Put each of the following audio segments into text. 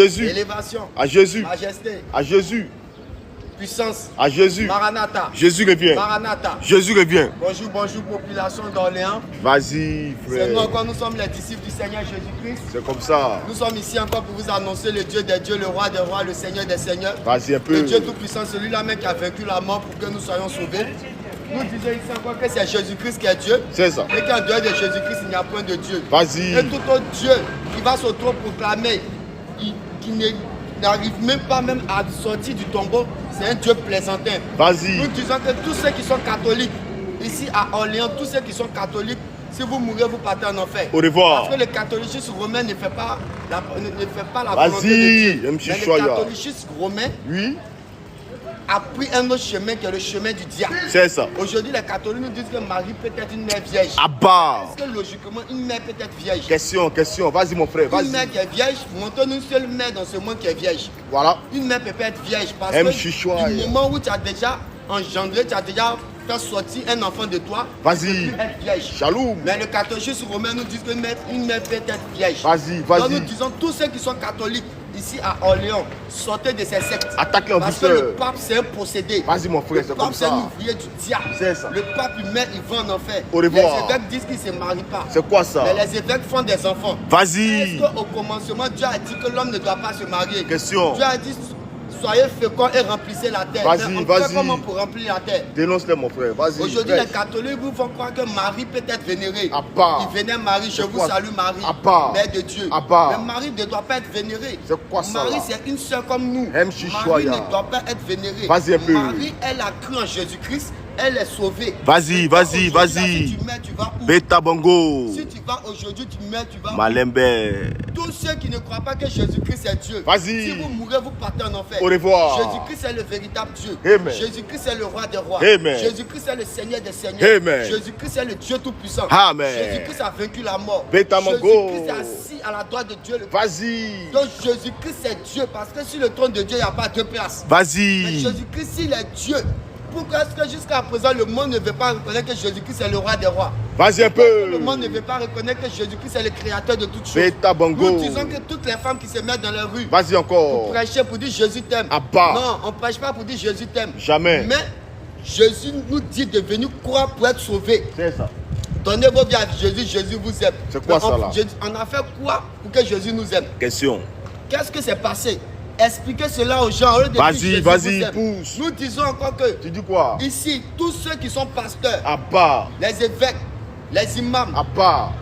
Jésus. Élévation. À Jésus. Majesté. À Jésus. Puissance. À Jésus. Maranatha. Jésus revient. Maranatha. Jésus revient. Bonjour, bonjour, population d'Orléans. Vas-y, frère. C'est nous encore, nous sommes les disciples du Seigneur Jésus-Christ. C'est comme ça. Nous sommes ici encore pour vous annoncer le Dieu des dieux, le roi des rois, le Seigneur des seigneurs. Vas-y un peu. Le Dieu tout-puissant, celui-là même qui a vaincu la mort pour que nous soyons sauvés. Nous disons ici encore que c'est Jésus-Christ qui est Dieu. C'est ça. Et qu'en dehors de Jésus-Christ, il n'y a point de Dieu. Vas-y. Et tout autre Dieu qui va s'auto-proclamer, qui n'arrive même pas même à sortir du tombeau, c'est un Dieu plaisantin. Vas-y. Nous disons que tous ceux qui sont catholiques, ici à Orléans, tous ceux qui sont catholiques, si vous mourrez, vous partez en enfer. Au revoir. Parce que le catholicisme romain ne fait pas la volonté de Vas-y, Dieu. M. Mais le Choya. catholicisme romain Oui. a pris un autre chemin qui est le chemin du diable. C'est ça. Aujourd'hui, les catholiques nous disent que Marie peut être une mère vierge. À bas. Est-ce que logiquement, une mère peut être vierge? Question. Vas-y, mon frère. Une Vas-y. mère qui est vierge, montre-nous une seule mère dans ce monde qui est vierge. Voilà. Une mère peut pas être vierge parce M. que Chichoya. du moment où tu as déjà engendré, tu as déjà fait sortir un enfant de toi, Vas-y. tu peux plus être vierge. Chaloum. Mais le catholicisme romain nous dit qu'une mère peut être vierge. Vas-y, Donc nous vas-y. disons tous ceux qui sont catholiques ici à Orléans, sortez de ces sectes. Attaque-les en Parce que douceur. le pape c'est un possédé. Vas-y, mon frère, c'est Le comme pape c'est un ça. ouvrier du diable. C'est ça. Le pape lui-même il va en enfer. Au revoir. Les évêques disent qu'ils ne se marient pas. C'est quoi ça? Mais les évêques font des enfants. Vas-y. Est-ce qu'au commencement Dieu a dit que l'homme ne doit pas se marier? Question. Dieu a dit soyez féconds et remplissez la terre. Vas-y, Mais on vas-y. fait comment pour remplir la terre? Dénonce-les, mon frère. Vas-y. Aujourd'hui, prêche. les catholiques vous font croire que Marie peut être vénérée. À part. Il vénère Marie, je C'est vous quoi? salue Marie, À part. Mère de Dieu. À part. Mais Marie ne doit pas être vénérée. C'est quoi ça, Marie, là? c'est une sœur comme nous. M. Marie Chichoya. ne doit pas être vénérée. Vas-y un peu. Marie, elle a cru en Jésus-Christ, elle est sauvée. Vas-y, Et vas-y, aujourd'hui, vas-y. là, si tu meurs, tu vas où? Beta Bongo. Si tu vas aujourd'hui, tu meurs, tu vas où? Malembe. Tous ceux qui ne croient pas que Jésus-Christ est Dieu, Vas-y. si vous mourrez, vous partez en enfer. Au revoir. Jésus-Christ est le véritable Dieu. Amen. Jésus-christ est le roi des rois. Amen. Jésus-Christ est le Seigneur des seigneurs. Amen. Jésus-Christ est le Dieu tout-puissant. Amen. Jésus-Christ a vaincu la mort. Beta Mongo. Jésus-Christ est assis à la droite de Dieu. Vas-y. Donc Jésus-Christ est Dieu parce que sur le trône de Dieu, il n'y a pas deux places. Mais Vas-y. Jésus-Christ, s'il est Dieu, pourquoi est-ce que jusqu'à présent le monde ne veut pas reconnaître que Jésus-Christ est le roi des rois? Vas-y un Le peu. monde ne veut pas reconnaître que Jésus-Christ est le créateur de toutes choses. Beta Bongo. Nous disons que toutes les femmes qui se mettent dans la rue Vas-y pour encore. prêcher pour dire Jésus t'aime. À part. Non, on ne prêche pas pour dire Jésus t'aime. Jamais. Mais Jésus nous dit de venir croire pour être sauvé. C'est ça. Donnez vos vies à Jésus, Jésus vous aime. C'est quoi Mais ça, là? On a fait quoi pour que Jésus nous aime? Question. Qu'est-ce que c'est passé? Expliquez cela aux gens. Au lieu de dire Vas-y, Jésus vas-y, vous aime. pousse. Nous disons encore que Tu dis quoi? ici, tous ceux qui sont pasteurs, À part. les évêques, les imams, À part.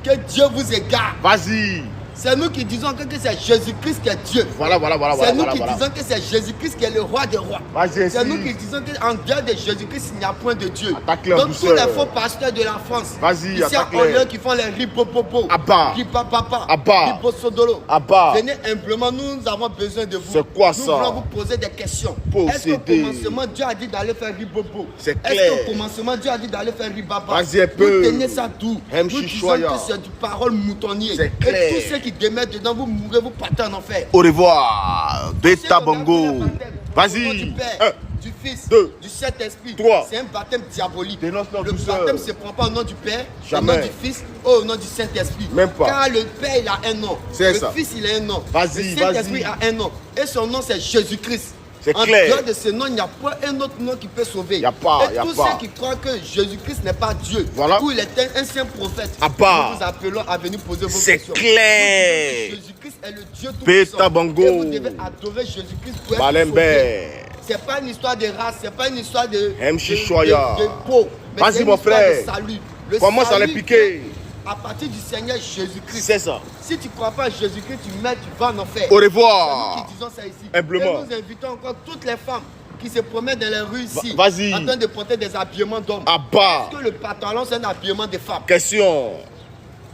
que Dieu vous égare. Vas-y. C'est nous qui disons que c'est Jésus-Christ qui est Dieu. Voilà. C'est nous qui disons que c'est Jésus-Christ qui est le roi des rois. Vas-y, C'est nous ici. qui disons qu'en dehors de Jésus-Christ, il n'y a point de Dieu. Attaque-les en Donc tous douceur. les faux pasteurs de la France, Vas-y, ici à attaque-les. Orléans qui font les ripopopo, À bas. ripapapa, À bas. riposodolo, À bas. venez humblement, nous avons besoin de vous. C'est quoi nous ça? voulons vous poser des questions. Est-ce qu'au Possédé. commencement, Dieu a dit d'aller faire ripopo? C'est Est-ce clair. qu'au commencement, Dieu a dit d'aller faire ribaba? Vas-y un peu. Vous tenez ça d'où? M. Nous disons Chichoya. que c'est du parole moutonnier. C'est Et clair. tous ceux qui démettent dedans, vous mourrez, vous partez en enfer. Au revoir. Beta Bongo. Au nom du Vas-y. Père, 1. du Fils, Deux. du Saint-Esprit. 3. C'est un baptême diabolique. Dénonce-le en Le douceur. baptême ne se prend pas au nom du Père, Jamais. au nom du Fils, ou au nom du Saint-Esprit. Même pas. Car le Père, il a un nom. C'est le ça. Fils, il a un nom. Vas-y, le Saint-Esprit vas-y. a un nom. Et son nom, c'est Jésus-Christ. C'est En clair. dehors de ce nom, il n'y a pas un autre nom qui peut sauver. Y a pas, Et y a tous pas. ceux qui croient que Jésus-Christ n'est pas Dieu, Voilà. ou il est un saint prophète, À part. nous vous appelons à venir poser vos C'est questions. clair. Jésus-Christ est le Dieu Beta tout-puissant. Bongo. Et vous devez adorer Jésus-Christ pour être Malembe. sauvé. C'est pas une histoire de race, c'est pas une histoire de M. Chichoya. de peau. Mais Vas-y, c'est une mon histoire frère. de salut. Le Comment ça salut allait piquer? à partir du Seigneur Jésus-Christ. C'est ça. Si tu ne crois pas à Jésus-Christ, tu meurs, tu vas en enfer. Au C'est revoir. nous qui disons ça ici. Humblement. Et nous invitons encore toutes les femmes qui se promènent dans les rues ici, Vas-y. en train de porter des habillements d'hommes. À bas. Est-ce que le pantalon, c'est un habillement de femme? Question.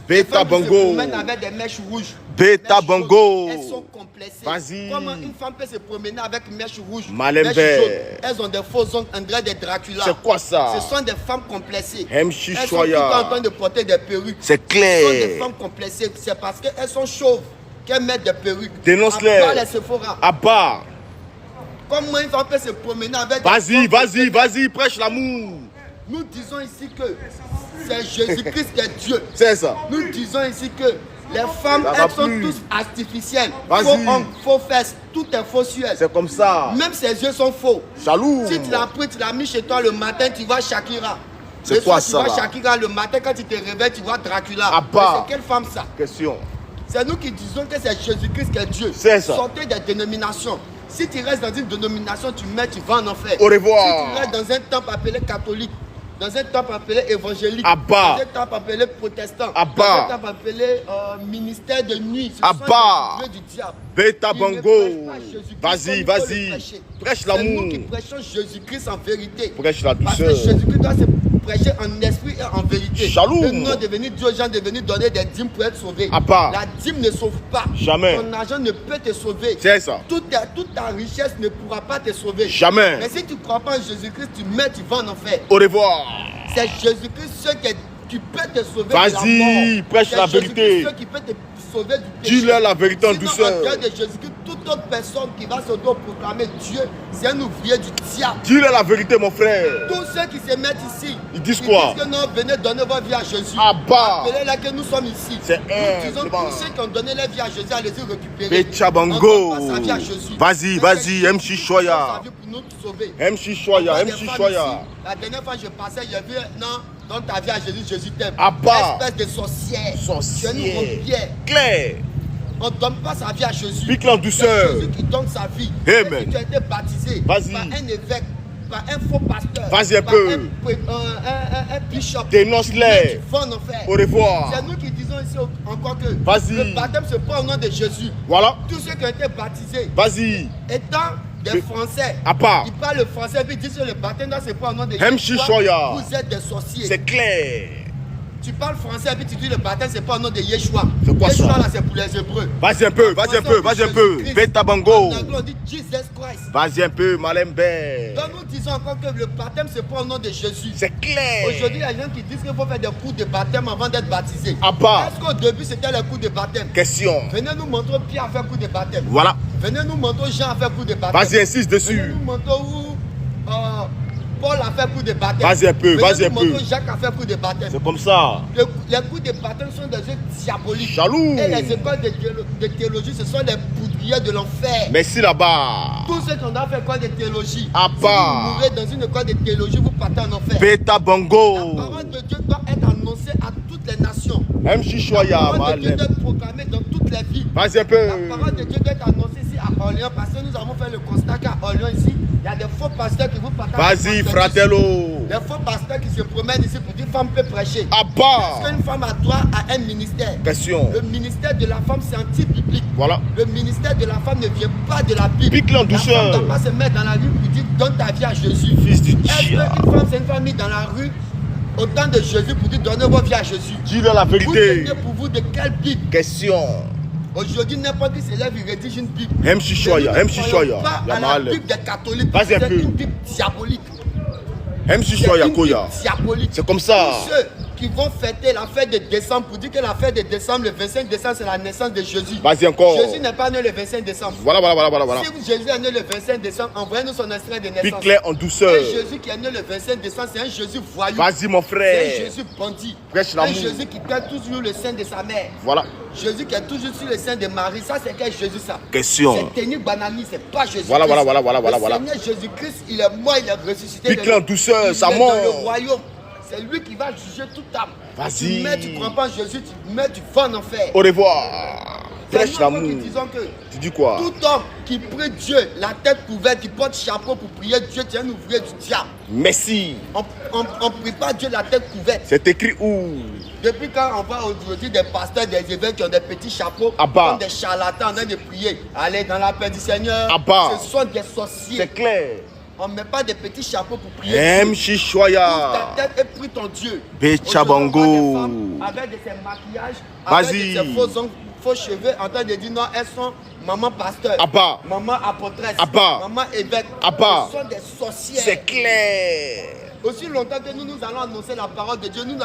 Les Beta femmes qui se Bongo. promènent avec des mèches rouges. Beta mèches Bongo. jaunes, elles sont complexées. Vas-y. Comment une femme peut se promener avec une mèche rouge, Malembe. mèche jaune? Elles ont des faux ongles, on dirait des Dracula. C'est quoi ça? Ce sont des femmes complexées. M. Elles sont tout Chichoya. en train de porter des perruques. C'est Ce sont des clair. femmes complexées. C'est parce qu'elles sont chauves qu'elles mettent des perruques. Dénonce-les. À part les Sephora. À bas. Comment une femme peut se promener avec des Vas-y, femmes vas-y, prêche l'amour. Nous disons ici que c'est Jésus-Christ qui est Dieu. C'est ça. Nous disons ici que Les femmes, Ça va elles sont plus. tous artificielles. Vas-y. Faux ongles, faux fesses, tout est faussuel. C'est comme ça. Même ses yeux sont faux. Jaloux. Si tu l'as pris, tu l'as mis chez toi le matin, tu vois Shakira. C'est Le quoi soir, ça, tu vois là? Shakira le matin, quand tu te réveilles, tu vois Dracula. Ah Mais bah. c'est quelle femme ça? Question. C'est nous qui disons que c'est Jésus-Christ qui est Dieu. C'est ça. Sortez des dénominations. Si tu restes dans une dénomination, tu vas en enfer. Au revoir. Si tu restes dans un temple appelé catholique, dans un temple appelé évangélique, Ah bah. dans un temple appelé protestant, Ah dans bah. un temple appelé ministère de nuit, ce Ah sont bah. des dieux du diable. Beta Ils ne Bango. prêchent pas Jésus-Christ Vas-y, comme il faut le vas-y. prêcher. Prêche C'est l'amour. nous qui prêchons Jésus-Christ en vérité. Prêche la Parce que douceur. Jésus-Christ doit se prêcher en esprit et en vérité. Shalom. Le nom de venir Dieu aux gens de venir donner des dîmes pour être sauvés. Ah bah. La dîme ne sauve pas. Jamais. Ton argent ne peut te sauver. C'est ça. Toute ta richesse ne pourra pas te sauver. Jamais. Mais si tu ne crois pas en Jésus-Christ, tu vas en enfer. Au revoir. C'est Jésus-Christ seul qui peut te sauver de la Vas-y, mort. prêche C'est la Jésus-Christ vérité. seul qui peut te sauver du péché. Dis-leur la vérité en Sinon, douceur. en dehors de Jésus-Christ, toute autre personne qui va s'auto-proclamer Dieu, c'est un ouvrier du diable. Dis-leur la vérité, mon frère. Tous ceux qui se mettent ici, Ils disent quoi? disent que non, venez donner votre vie à Jésus. Ah bah. Appelez-la que nous sommes ici. C'est Nous disons bon. tous ceux qui ont donné leur vie à Jésus, allez-y récupérer. Becha On Bango. donne pas sa vie à Jésus. Vas-y, Mais vas-y, c'est Jésus MC qui Choya. donne sa vie pour nous sauver. MC Choya, On voit MC des femmes Choya. ici. La dernière fois je passais, j'ai vu, non, donne ta vie à Jésus, Jésus t'aime. Ah bah. Espèce de sorcière. Sorcière. Tu nous rends bien. Claire. On ne donne pas sa vie à Jésus. Pique-le en douceur. C'est Jésus qui donne sa vie. Amen. Et si tu as été baptisé Vas-y. par un évêque, par un faux pasteur, Vas-y un par peu. un bishop, Dénonce-les. tu vas en enfer. Au revoir. C'est nous qui disons ici encore que Vas-y. le baptême se prend au nom de Jésus. Voilà. Tous ceux qui ont été baptisés, Vas-y. étant des Français, À part. ils parlent le français puis ils disent que le baptême doit se prendre au nom de MC Yeshua. Choya. Vous êtes des sorciers. C'est clair. Tu parles français puis tu dis le baptême c'est pas au nom de Yeshua. C'est quoi Yeshua ça? là c'est pour les Hébreux. Vas-y un peu, vas-y un peu, vas-y un peu. Beta Bango. En anglais on dit Jesus Christ. Vas-y un peu, Malembe. Donc nous disons encore que le baptême c'est pas au nom de Jésus. C'est clair. Aujourd'hui, il y a des gens qui disent qu'il faut faire des cours de baptême avant d'être baptisé. Ah bah. Est-ce qu'au début c'était le cours de baptême? Question. Venez nous montrer Pierre à faire cours de baptême. Voilà. Venez nous montrer Jean à faire cours de baptême. Vas-y, insiste Venez dessus. nous montrer où Paul a fait cours de baptême. Vas-y un peu, Venez vas-y un nous peu. montrer Jacques a fait cours de baptême. C'est comme ça. Les cours de baptême sont des œuvres diaboliques. Jaloux. Et les écoles de théologie, ce sont des poudriers de l'enfer. Merci là-bas. Tous ceux qui ont fait école de théologie, Ah si bah. vous mourrez dans une école de théologie, vous partez en enfer. Beta La Bango. parole de Dieu doit être annoncée à toutes les nations. MC Choya, La parole de Dieu Malem. doit être proclamée dans toutes les villes. Vas-y un peu. La parole de Dieu doit être annoncée ici à Orléans parce que nous avons fait le constat qu'à Orléans ici, il y a des faux pasteurs qui vous partagent. Vas-y, fratello. Les faux pasteurs qui se promènent ici pour dire femme peut prêcher. À Est-ce bas. qu'une femme a droit à un ministère? Question. Le ministère de la femme c'est anti-biblique. Voilà. Le ministère de la femme ne vient pas de la Bible. Pique-le en La femme douceur. ne doit pas se mettre dans la rue pour dire donne ta vie à Jésus. Fils du Est-ce diable. qu'une femme c'est une femme mise dans la rue au temps de Jésus pour dire donnez votre vie à Jésus? Dis-leur la Vous vérité. tenez pour vous de quelle Bible? Question. Aujourd'hui, n'importe qui se lève, il rédige une Bible. MC Choya, Mais nous ne MC croyons Choya. pas La à la Malem. Bible des catholiques. Vas-y un C'est peu. une Bible diabolique. MC C'est Choya une Koya. Bible diabolique. C'est comme ça. Tous ceux qui vont fêter la fête de décembre pour dire que la fête de décembre, le 25 décembre, c'est la naissance de Jésus. Vas-y encore. Jésus n'est pas né le 25 décembre. Voilà, voilà, voilà, voilà, voilà. Si Jésus est né le 25 décembre, envoyez-nous son extrait de naissance. Pique-les en douceur. Un Jésus qui est né le 25 décembre, c'est un Jésus voyou. Vas-y, mon C'est frère. un Jésus bandit. Prêche Un l'amour. Jésus qui tient toujours le sein de sa mère. Voilà. Jésus qui est toujours sur le sein de Marie. Ça, c'est quel Jésus ça? Question. C'est Téni Banani, c'est pas Jésus. Voilà, voilà, voilà, voilà, voilà, Le voilà. Seigneur Jésus-Christ, il est mort, il est ressuscité. Pique-le en douceur, Il ça est monte. dans le royaume. C'est lui qui va juger toute âme. Vas-y. Tu mets, tu crois pas en Jésus, tu mets, tu vas en enfer. Au revoir. C'est Prêche nous encore qui l'amour. disons que Tu dis quoi? tout homme qui prie Dieu, la tête couverte, qui porte chapeau pour prier Dieu, tu es un ouvrier du diable. Merci. On prie pas Dieu la tête couverte. C'est écrit où? Depuis quand on voit aujourd'hui des pasteurs, des évêques qui ont des petits chapeaux, Ah bah. comme des charlatans en train de prier. Allez dans la paix du Seigneur. Ah bah. Ce sont des sorciers. C'est clair. On ne met pas des petits chapeaux pour prier. Dieu. MC Ouvre Choya. ta tête et prie ton Dieu. Becha Aujourd'hui, on voit Bango. des femmes avec de ces maquillages, avec Vas-y. de ces faux ongles, faux cheveux, en train de dire non, elles sont maman pasteur, Ah bah. maman apôtresse, Ah bah. maman évêque. Ah bah. Ce sont des sorcières. C'est clair. Aussi longtemps que nous allons annoncer la parole de Dieu, nous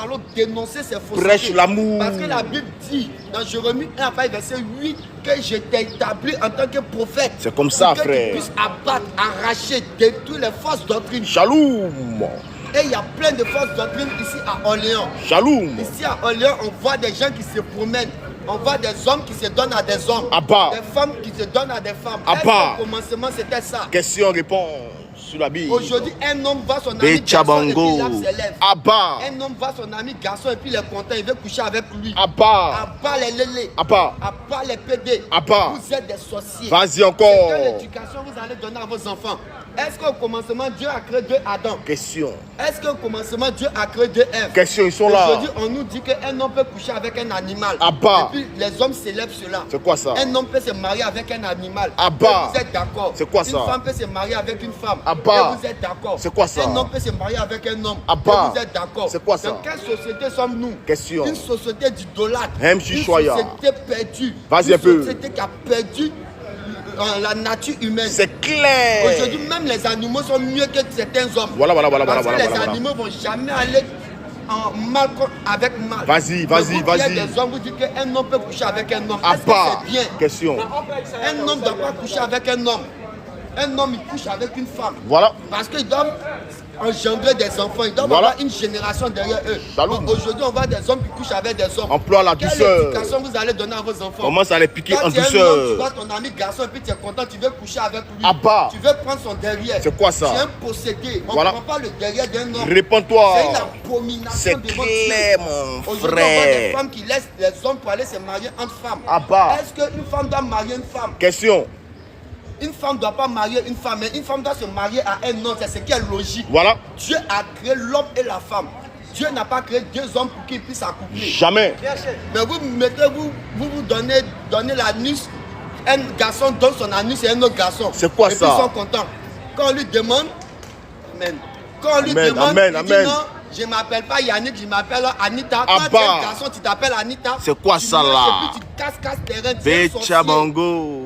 allons dénoncer ces faussetés. Prêche l'amour. Parce que la Bible dit dans Jérémie 1, verset 8, que je t'ai établi en tant que prophète. C'est comme ça, pour que frère. tu puisses abattre, arracher, détruire les fausses doctrines. Shalom. Et il y a plein de fausses doctrines ici à Orléans. Shalom. Ici à Orléans, on voit des gens qui se promènent On voit des hommes qui se donnent à des hommes. Abba. Des femmes qui se donnent à des femmes. Abba. Est-ce qu'au commencement c'était ça? Question, réponse sur la Bible. Aujourd'hui, un homme voit son ami garçon et puis il lave ses lèvres. Abba. Un homme voit son ami garçon et puis il est content, il veut coucher avec lui. Abba. Abba les lélés. Abba. Abba les pédés. Abba. Vous êtes des sorciers. Vas-y encore. Quelle éducation vous allez donner à vos enfants? Est-ce qu'au commencement, Dieu a créé deux Adam? Question. Est-ce qu'au commencement, Dieu a créé deux Ève? Question, ils sont là. Aujourd'hui, on nous dit qu'un homme peut coucher avec un animal. Abba. Et puis les hommes célèbrent cela. C'est quoi ça? Un homme peut se marier avec un animal. Abba. Et vous êtes d'accord? C'est quoi ça? Une femme peut se marier avec une femme. Abba. Et vous êtes d'accord? C'est quoi ça? Un homme peut se marier avec un homme. Abba. Et vous êtes d'accord? C'est quoi ça? Dans quelle société sommes-nous? Question. Une société d'idolâtres. MC Une Choya. société perdue. Vas-y un peu. Une société qui a perdu la nature humaine. C'est clair. Aujourd'hui, même les animaux sont mieux que certains hommes. Voilà. Parce que les voilà. animaux vont jamais aller en mal avec mal. Vas-y. Il y a des hommes, vous dites qu'un homme peut coucher avec un homme. Est-ce que Abba. c'est bien? Question. Un homme ne doit pas coucher avec un homme. Un homme, il couche avec une femme. Voilà. Parce qu'ils doivent engendrer des enfants. Ils doivent Voilà. avoir une génération derrière eux. Salut. Aujourd'hui, on voit des hommes qui couchent avec des hommes. Emploie la Quelle douceur. éducation vous allez donner à vos enfants? Commence à les piquer Quand en tu es un homme, tu douceur. vois ton ami garçon et puis tu es content, tu veux coucher avec lui. Abba. Tu veux prendre son derrière. C'est quoi ça? Tu es un possédé. On ne Voilà. prend pas le derrière d'un homme. Réponds-toi. C'est une abomination C'est devant clair, Dieu. mon Aujourd'hui, on voit des frère. femmes qui laissent les hommes pour aller se marier entre femmes. Abba. Est-ce qu'une femme doit marier une femme? Question. Une femme ne doit pas marier une femme, mais une femme doit se marier à un homme. C'est ce qui est logique. Voilà. Dieu a créé l'homme et la femme. Dieu n'a pas créé deux hommes pour qu'ils puissent s'accoupler. Jamais. Mais vous donnez l'anus. Un garçon donne son anus et un autre garçon. C'est quoi et ça? Puis ils sont contents. Quand on lui demande, amen. Quand on lui Amen, demande, amen, il dit amen. non, je ne m'appelle pas Yannick, je m'appelle Anita. Abba. Quand tu es un garçon, tu t'appelles Anita. C'est quoi tu ça, mélanges là? et puis tu casses terrain. Tu es un sorcier. Bechabango.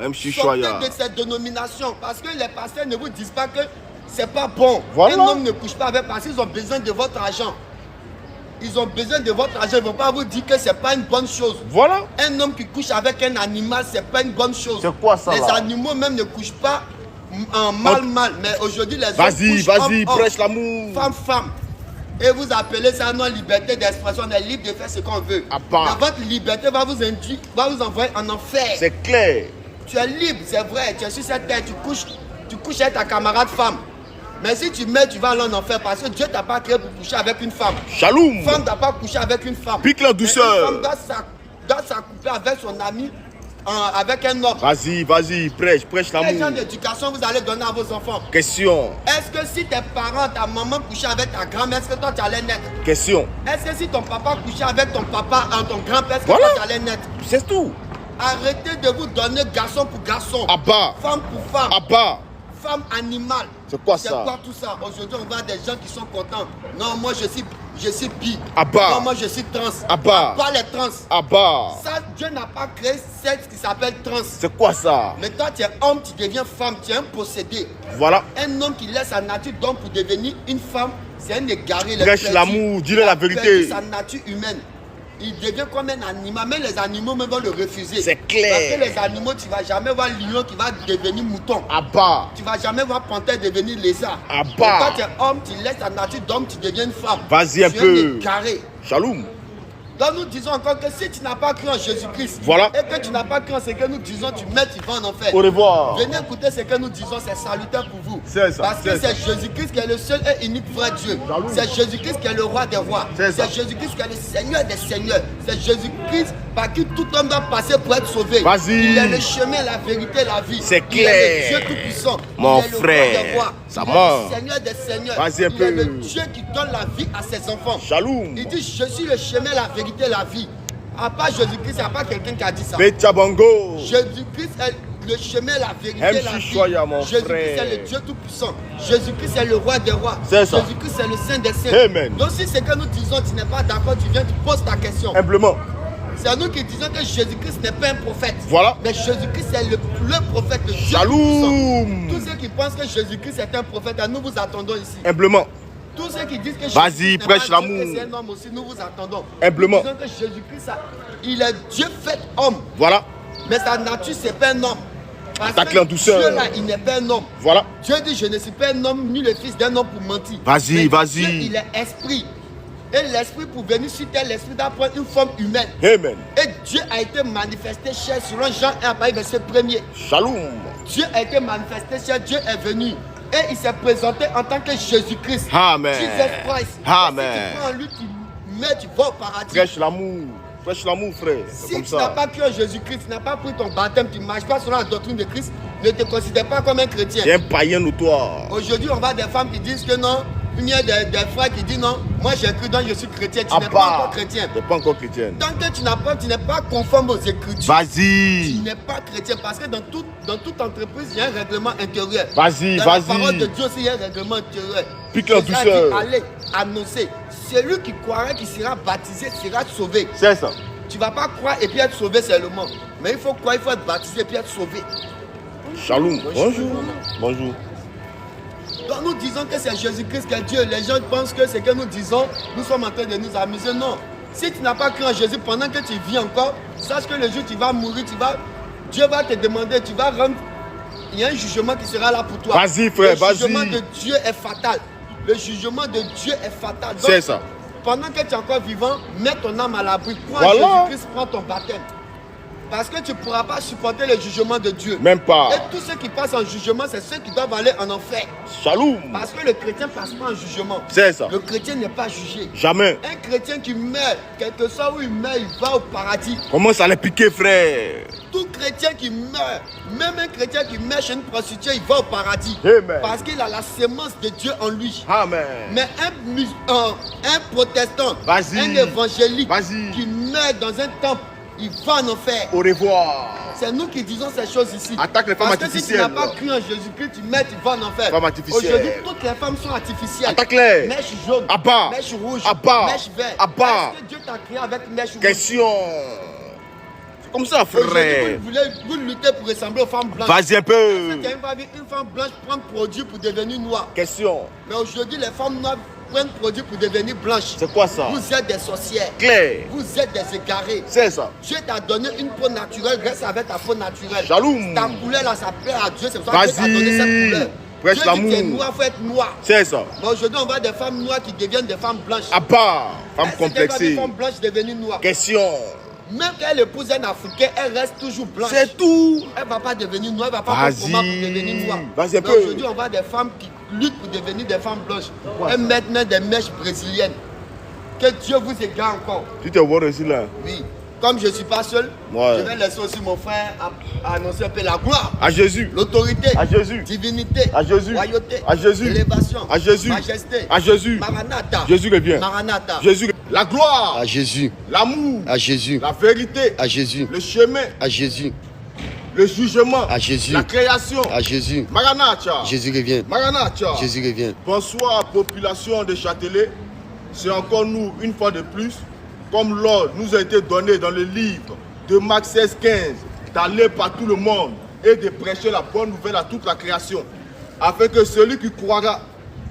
MC Sortez Choya. de cette dénomination. Parce que les pasteurs ne vous disent pas que c'est pas bon. Voilà. Un homme ne couche pas avec parce qu'ils ont besoin de votre argent. Ils ont besoin de votre argent. Ils ne vont pas vous dire que c'est pas une bonne chose. Voilà. Un homme qui couche avec un animal, c'est pas une bonne chose. C'est quoi ça, Les là? animaux même ne couchent pas en mal. Mais aujourd'hui, les hommes Vas-y, couchent vas-y, homme, prêche l'amour. femme. Et vous appelez ça non liberté d'expression. On est libre de faire ce qu'on veut. Abba. Mais votre liberté va vous induire, va vous envoyer en enfer. C'est clair. Tu es libre, c'est vrai, tu es sur cette terre, tu couches avec ta camarade femme. Mais si tu meurs, tu vas aller en enfer parce que Dieu t'a pas créé pour coucher avec une femme. Chaloum. Une femme ne doit pas coucher avec une femme. Pique la Mais douceur. une femme doit s'accoupler avec son ami, avec un homme. Vas-y, prêche Quel genre l'amour. d'éducation vous allez donner à vos enfants? Question. Est-ce que si tes parents, ta maman couchaient avec ta grand-mère, est-ce que toi tu allais naître? Question. Est-ce que si ton papa couchait avec ton papa, ton grand-père, est-ce que Voilà. toi tu allais naître? C'est tout. Arrêtez de vous donner garçon pour garçon, Abba. femme pour femme. Abba. Femme animale. C'est quoi C'est ça? quoi tout ça? Aujourd'hui, on voit des gens qui sont contents. Non, moi je suis bi. Abba. Non, moi je suis trans. Abba. Pas les trans. Abba. Ça, Dieu n'a pas créé sexe qui s'appelle trans. C'est quoi ça? Mais toi, tu es homme, tu deviens femme, tu es un possédé. Voilà. Un homme qui laisse sa nature d'homme pour devenir une femme, c'est un égaré. il est Prêche perdu. l'amour, dis-le Il a la vérité. perdu sa nature humaine. Il devient comme un animal. Même les animaux même vont le refuser. C'est clair. Parce que les animaux, tu ne vas jamais voir lion qui va devenir mouton. Abba. Tu ne vas jamais voir panthère devenir lézard. Ah Et bah. quand tu es homme, tu laisses ta nature d'homme, tu deviens une femme. Vas-y un Tu es peu. égaré. Chaloum. Donc nous disons encore que si tu n'as pas cru en Jésus-Christ, Voilà. et que tu n'as pas cru en ce que nous disons, tu mets, tu vas en enfer. Au revoir. Venez écouter ce que nous disons, c'est salutaire pour vous. C'est ça, Parce que c'est c'est Jésus-Christ qui est le seul et unique vrai Dieu. Jaloux. C'est Jésus-Christ qui est le roi des rois. C'est ça. C'est Jésus-Christ qui est le Seigneur des seigneurs. C'est Jésus-Christ par qui tout homme doit passer pour être sauvé. Vas-y. Il est le chemin, la vérité, la vie. C'est Il est clair. le Dieu tout-puissant. Mon Il est le frère, roi des rois. ça Il est ment. le Seigneur des seigneurs. Vas-y un Il est peu. le Dieu qui donne la vie à ses enfants. Chaloum. Il dit, je suis le chemin, la vérité, la vie. À part Jésus-Christ, il n'y a pas quelqu'un qui a dit ça. Bechabango. Jésus-Christ est le chemin, la vérité, MC la vie. Choya, mon Jésus-Christ frère. est le Dieu Tout-Puissant. Jésus-Christ est le roi des rois. C'est ça. Jésus-Christ est le Saint des Saints. Amen. Donc si c'est que nous disons, tu n'es pas d'accord, tu viens, tu poses ta question. Humblement. C'est nous qui disons que Jésus-Christ n'est pas un prophète. Voilà. Mais Jésus-Christ est le prophète, le Dieu Tout-Puissant. Chaloum. Tous ceux qui pensent que Jésus-Christ est un prophète, nous vous attendons ici. Humblement. Tous ceux qui disent que Vas-y, Jésus-Christ n'est prêche pas Dieu, l'amour. que c'est un homme aussi, nous vous attendons. Humblement. Nous disons que Jésus-Christ, il est Dieu fait homme. Voilà. Mais sa nature, c'est pas un homme. Parce Attaque-le en douceur. Dieu là, il n'est pas un homme. Voilà. Dieu dit, je ne suis pas un homme, ni le fils d'un homme pour mentir. Vas-y, Mais vas-y. Dieu, il est esprit. Et l'esprit pour venir sur terre, l'esprit doit prendre une forme humaine. Amen. Et Dieu a été manifesté chair selon Jean 1, verset 1er. Shalom. Dieu a été manifesté chair, Dieu est venu. Et il s'est présenté en tant que Jésus-Christ. Amen. Jesus Christ. Amen. Et si tu crois en lui, tu mets, tu vas au paradis. Prêche l'amour. Prêche l'amour, frère. C'est Si comme tu n'as ça. pas cru en Jésus-Christ, tu n'as pas pris ton baptême, tu ne marches pas selon la doctrine de Christ, ne te considère pas comme un chrétien. C'est un païen notoire. Aujourd'hui, on voit des femmes qui disent que non. Il y a des frères qui disent non, moi j'ai cru donc je suis chrétien, tu n'es pas encore chrétien. Tu n'es pas encore chrétien. Tant que tu n'es pas conforme aux Écritures, tu Vas-y. n'es pas chrétien. Parce que dans toute entreprise, il y a un règlement intérieur. Vas-y, Dans vas-y. la parole de Dieu aussi, il y a un règlement intérieur. Pique la Jésus a douceur. dit, allez, annoncer. Celui qui croira qui sera baptisé sera sauvé. C'est ça. Tu ne vas pas croire et puis être sauvé seulement. Mais il faut croire, il faut être baptisé et puis être sauvé. Shalom. Bonjour. Bonjour. Donc nous disons que c'est Jésus-Christ qui est Dieu. Les gens pensent que ce que nous disons, nous sommes en train de nous amuser. Non. Si tu n'as pas cru en Jésus pendant que tu vis encore, sache que le jour où tu vas mourir, Dieu va te demander, tu vas rendre. Il y a un jugement qui sera là pour toi. Vas-y, frère, vas-y. Le jugement de Dieu est fatal. Le jugement de Dieu est fatal. Donc, C'est ça. pendant que tu es encore vivant, mets ton âme à l'abri. Prends Voilà. Jésus-Christ, prends ton baptême. Parce que tu ne pourras pas supporter le jugement de Dieu. Même pas. Et tous ceux qui passent en jugement, c'est ceux qui doivent aller en enfer. Shalom. Parce que le chrétien ne passe pas en jugement. C'est ça. Le chrétien n'est pas jugé. Jamais. Un chrétien qui meurt, quel que soit où il meurt, il va au paradis. Commence à les piquer, frère. Tout chrétien qui meurt, même un chrétien qui meurt chez une prostituée, il va au paradis. Amen. Parce qu'il a la sémence de Dieu en lui. Amen. Mais un protestant, Vas-y. un évangélique Vas-y. qui meurt dans un temple, il va en enfer. Au revoir. C'est nous qui disons ces choses ici. Attaque les femmes Parce que si tu artificielles. n'as pas cru en Jésus-Christ, tu mets, tu vas en enfer. Femmes artificielles. Aujourd'hui, toutes les femmes sont artificielles. Attaque-les. Mèche jaune, Abat. mèche rouge, Abat. mèche vert. Abat. Est-ce que Dieu t'a créé avec mèche rouge? Question. C'est comme ça, Aujourd'hui, frère. vous luttez pour ressembler aux femmes blanches. Vas-y un peu. Une femme blanche prend produit pour devenir noire. Question. Mais aujourd'hui, les femmes noires prennent produit pour devenir blanches. C'est quoi ça? Vous êtes des sorcières. Clair. Vous êtes des égarés. C'est ça. Dieu t'a donné une peau naturelle, reste avec ta peau naturelle. Jaloux. Ta couleur là, ça plaît à Dieu, c'est pour ça que Dieu t'a donné cette Vas-y. couleur. Prêche Dieu dit que t'es l'amour. noir, faut être noir. C'est ça. Mais aujourd'hui, on voit des femmes noires qui deviennent des femmes blanches. Abat. Femme Est-ce qu'elle va complexée. une femme blanche devenir noire? Question. Même quand elle épouse un Africain, elle reste toujours blanche. C'est tout. Elle ne va pas devenir noire, elle ne va pas faire Vas-y. comment pour devenir noire. Vas-y un Mais peu. aujourd'hui, on voit des femmes qui luttent pour devenir des femmes blanches. Elles mettent même des mèches brésiliennes. Que Dieu vous égare encore. Tu te vois aussi là. Oui. Comme je ne suis pas seul, Ouais. je vais laisser aussi mon frère annoncer un peu la gloire, À Jésus. l'autorité, À Jésus. divinité, À Jésus. royauté, À Jésus. élévation, À Jésus. majesté, À Jésus. Maranatha, Jésus revient. Maranatha, Jésus. La gloire. à Jésus, L'amour. à Jésus, La vérité. à Jésus, Le chemin. à Jésus, Le jugement. à Jésus, La création. à Jésus. Maranatha. Jésus revient, Maranatha. Jésus revient. Bonsoir population de Châtelet. C'est encore nous, une fois de plus, comme l'ordre nous a été donné dans le livre de Marc 16-15, d'aller par tout le monde et de prêcher la bonne nouvelle à toute la création, afin que celui qui croira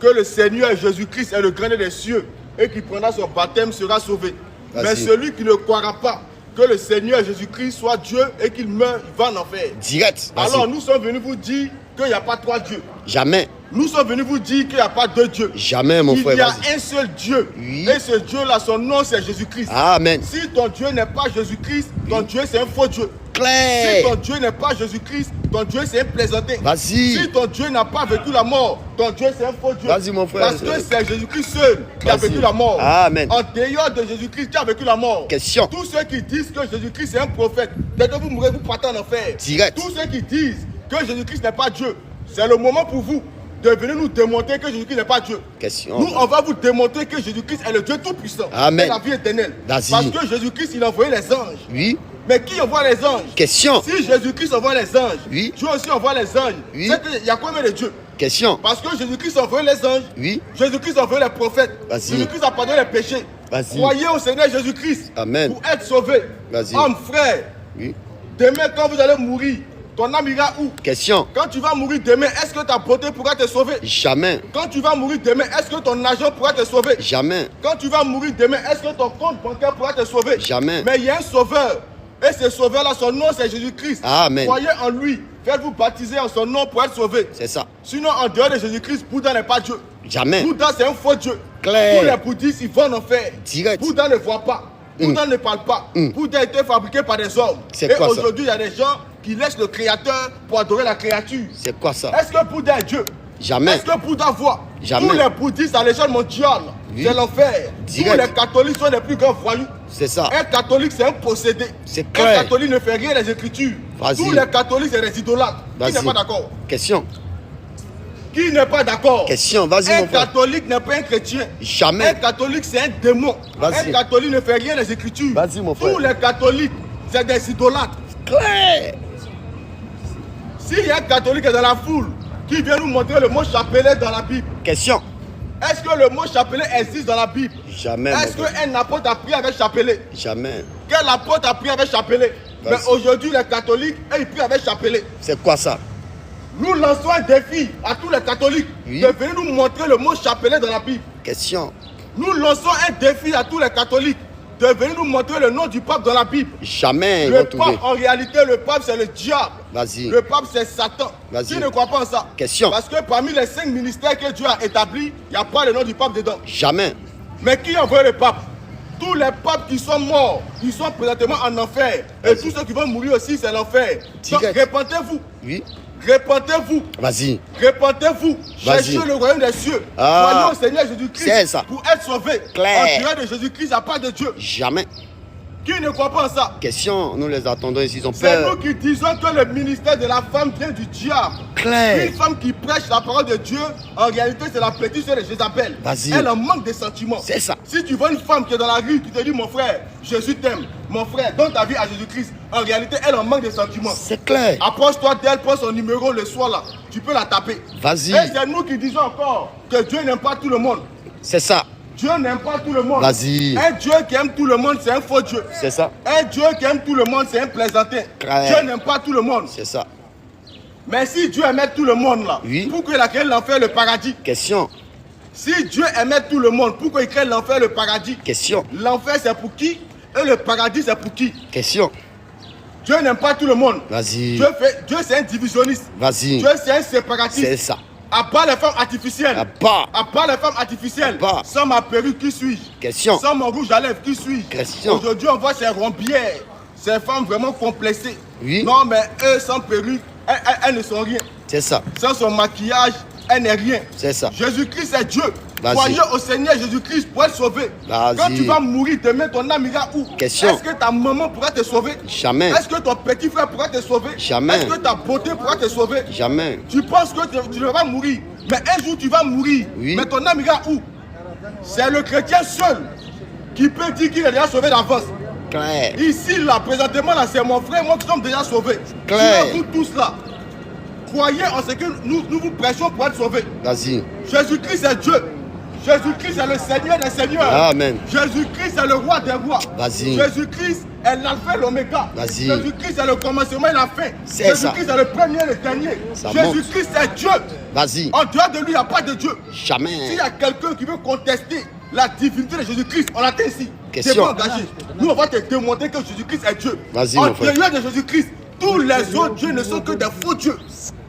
que le Seigneur Jésus-Christ est le grenier des cieux et qui prendra son baptême sera sauvé. Vas-y. Mais celui qui ne croira pas que le Seigneur Jésus-Christ soit Dieu et qu'il meure, il va en enfer. Direct, vas-y. Alors nous sommes venus vous dire qu'il n'y a pas trois dieux. Jamais, Nous sommes venus vous dire qu'il n'y a pas deux dieux. jamais mon Il frère, y a vas-y. un seul Dieu. Oui. Et ce Dieu-là, son nom, c'est Jésus-Christ. Amen. Si ton Dieu n'est pas Jésus-Christ, ton Dieu, c'est un faux Dieu. Si Claire, ton Dieu n'est pas Jésus-Christ, ton Dieu, c'est un plaisantin. vas-y. Si ton Dieu n'a pas vécu la mort, ton Dieu, c'est un faux Dieu. Vas-y, mon frère. Parce que c'est Jésus-Christ seul qui a Vas-y. vécu la mort. Amen. En dehors de Jésus-Christ qui a vécu la mort. Question. Tous ceux qui disent que Jésus-Christ est un prophète, dès que vous mourrez, vous partez en enfer. Direct. Tous ceux qui disent que Jésus-Christ n'est pas Dieu, c'est le moment pour vous de venir nous démontrer que Jésus-Christ n'est pas Dieu. Question. Nous, on va vous démontrer que Jésus-Christ est le Dieu Tout-Puissant. Amen. C'est la vie éternelle. Vas-y. Parce que Jésus-Christ, il a envoyé les anges. Oui. Mais qui envoie les anges? Question. Si Jésus-Christ envoie les anges, Oui. Dieu aussi envoie les anges. Oui. C'est qu'il y a combien de dieux? Question. Parce que Jésus-Christ a envoyé les anges. Oui. Jésus-Christ a envoyé les prophètes. Vas-y. Jésus-Christ a pardonné les péchés. Vas-y. Croyez au Seigneur Jésus-Christ. Amen. Pour être sauvé. Vas-y. Homme, frère, Oui. demain quand vous allez mourir, ton âme ira où? Question. Quand tu vas mourir demain, est-ce que ta beauté pourra te sauver? Jamais. Quand tu vas mourir demain, est-ce que ton argent pourra te sauver? Jamais. Quand tu vas mourir demain, est-ce que ton compte bancaire pourra te sauver? Jamais. Mais il y a un sauveur. Et ce sauveur-là, son nom, c'est Jésus-Christ. Amen. Croyez en lui. Faites-vous baptiser en son nom pour être sauvé. C'est ça. Sinon, en dehors de Jésus-Christ, Bouddha n'est pas Dieu. Jamais. Bouddha, c'est un faux Dieu. Clair. Tous les bouddhistes, ils vont en enfer. Direct. Bouddha ne voit pas. Bouddha ne parle pas. Bouddha a été fabriqué par des hommes. C'est Et quoi ça? aujourd'hui, il y a des gens qui laissent le créateur pour adorer la créature. C'est quoi ça? Est-ce que Bouddha est Dieu? Jamais. Est-ce que Bouddha voit? Jamais. Tous les bouddhistes à l'échelle mondiale, Oui. c'est l'enfer. Tous Direct. les catholiques sont les plus grands voyous. C'est ça. Un catholique, c'est un possédé. C'est Un clair. catholique ne fait rien des Écritures. Vas-y. Tous les catholiques, c'est des idolâtres. Qui Vas-y. n'est pas d'accord? Question. Qui n'est pas d'accord? Question. Vas-y, Un mon frère. catholique n'est pas un chrétien. Jamais. Un catholique, c'est un démon. Vas-y. Un catholique ne fait rien des Écritures. Vas-y, mon frère. Tous les catholiques, c'est des idolâtres. Clair. S'il y a un catholique dans la foule qui vient nous montrer le mot chapelet dans la Bible, Question. est-ce que le mot chapelet existe dans la Bible? Jamais. mon Est-ce frère. qu'un apôtre a prié avec chapelet? Jamais. Quel apôtre a prié avec chapelet? Vas-y. Mais aujourd'hui, les catholiques, ils prient avec chapelet. C'est quoi ça? Nous lançons un défi à tous les catholiques Oui. de venir nous montrer le mot chapelet dans la Bible. Question. Nous lançons un défi à tous les catholiques de venir nous montrer le nom du pape dans la Bible. Jamais ils Le vont trouver. pape, en réalité, le pape, c'est le diable. Vas-y. Le pape, c'est Satan. Vas-y. Qui ne croit pas en ça? Question. Parce que parmi les 5 ministères que Dieu a établis, il n'y a pas le nom du pape dedans. Jamais. Mais qui envoie le pape? Tous les papes qui sont morts, ils sont présentement en enfer. Et Vas-y. tous ceux qui vont mourir aussi, c'est l'enfer. Donc Direct. répentez-vous. Oui. Répentez-vous. Vas-y. Répentez-vous. Vas-y. Cherchez le royaume des cieux. Ah. Croyez au Seigneur C'est Jésus-Christ ça. pour être sauvé. Clair. En dehors de Jésus-Christ, il n'y a pas de Dieu. Jamais. Qui ne croit pas en ça? Question. Nous les attendons ici. Ils ont C'est peur. nous qui disons que le ministère de la femme vient du diable. Clair. Une femme qui prêche la parole de Dieu, en réalité, c'est la petite sœur de Jézabel. Vas-y. Elle en manque de sentiments. C'est ça. Si tu vois une femme qui est dans la rue, qui te dit, mon frère, Jésus t'aime, mon frère, donne ta vie à Jésus-Christ, en réalité, elle en manque de sentiments. C'est clair. Approche-toi d'elle, prends son numéro le soir là, tu peux la taper. Vas-y. Et c'est nous qui disons encore que Dieu n'aime pas tout le monde. C'est ça. Dieu n'aime pas tout le monde. Vas-y. Un Dieu qui aime tout le monde, c'est un faux Dieu. C'est ça. Un Dieu qui aime tout le monde, c'est un plaisantin. Clair. Dieu n'aime pas tout le monde. C'est ça. Mais si Dieu aimait tout le monde là, Oui. pourquoi il a créé l'enfer et le paradis? Question. Si Dieu aimait tout le monde, pourquoi il crée l'enfer et le paradis? Question. L'enfer c'est pour qui? Et le paradis c'est pour qui? Question. Dieu n'aime pas tout le monde. Vas-y. Dieu c'est un divisionniste. Vas-y. Dieu c'est un séparatiste. C'est ça. À part les femmes artificielles. À part. À part les femmes artificielles. À part. Sans ma perruque, qui suis-je? Question. Sans mon rouge à lèvres, qui suis-je? Question. Aujourd'hui, on voit ces rombières, ces femmes vraiment complexées. Oui. Non, mais eux, sans perruque, elles ne sont rien. C'est ça. Sans son maquillage, elle n'est rien. C'est ça. Jésus-Christ est Dieu. Vas-y. Croyez au Seigneur Jésus-Christ pour être sauvé. Vas-y. Quand tu vas mourir demain, ton âme ira où? Question. Est-ce que ta maman pourra te sauver? Jamais. Est-ce que ton petit frère pourra te sauver? Jamais. Est-ce que ta beauté pourra te sauver? Jamais. Tu penses que tu ne vas pas mourir, mais un jour tu vas mourir. Oui. Mais ton âme ira où? C'est le chrétien seul qui peut dire qu'il est déjà sauvé d'avance. Clair. Ici, là, présentement, là, c'est mon frère, moi qui sommes déjà sauvés. Clair. Sinon, vous tous là, croyez en ce que nous vous prêchons pour être sauvés. Vas-y. Jésus-Christ est Dieu. Jésus-Christ est le Seigneur des Seigneurs. Amen. Jésus-Christ est le roi des rois. Vas-y. Jésus-Christ est l'alpha et l'oméga. Vas-y. Jésus-Christ est le commencement et la fin. C'est ça. Jésus-Christ est le premier et le dernier. Ça Jésus-Christ est Dieu. Vas-y. En dehors de lui, il n'y a pas de Dieu. Jamais. S'il y a quelqu'un qui veut contester la divinité de Jésus-Christ, on l'attend ici. Question. T'es pas engagé. Nous, on va te démontrer que Jésus-Christ est Dieu. Vas-y, En mon frère. dehors de Jésus-Christ, tous les autres dieux ne sont que des faux dieux.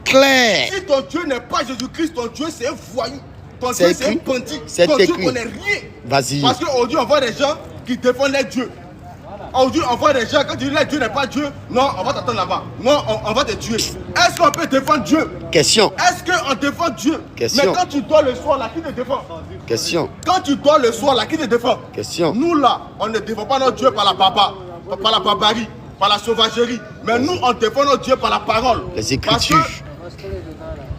Clair. Si ton Dieu n'est pas Jésus-Christ, ton Dieu c'est un voyou. Ton C'est Dieu c'est un écrit. bandit. C'est Ton Dieu écrit. connaît rien. Vas-y. Parce qu'aujourd'hui, on voit des gens qui défendent les dieux. Aujourd'hui, on voit des gens, quand tu dis que Dieu n'est pas Dieu, non, on va t'attendre là-bas. Non, on va te tuer. Est-ce qu'on peut défendre Dieu? Question. Est-ce qu'on défend Dieu? Question. Mais quand tu dors le soir, là, qui te défend? Question. Quand tu dors le soir, là, qui te défend? Question. Nous, là, on ne défend pas notre Dieu par la barbarie, par la sauvagerie. Mais nous, on défend notre Dieu par la parole. Les Parce que Écritures.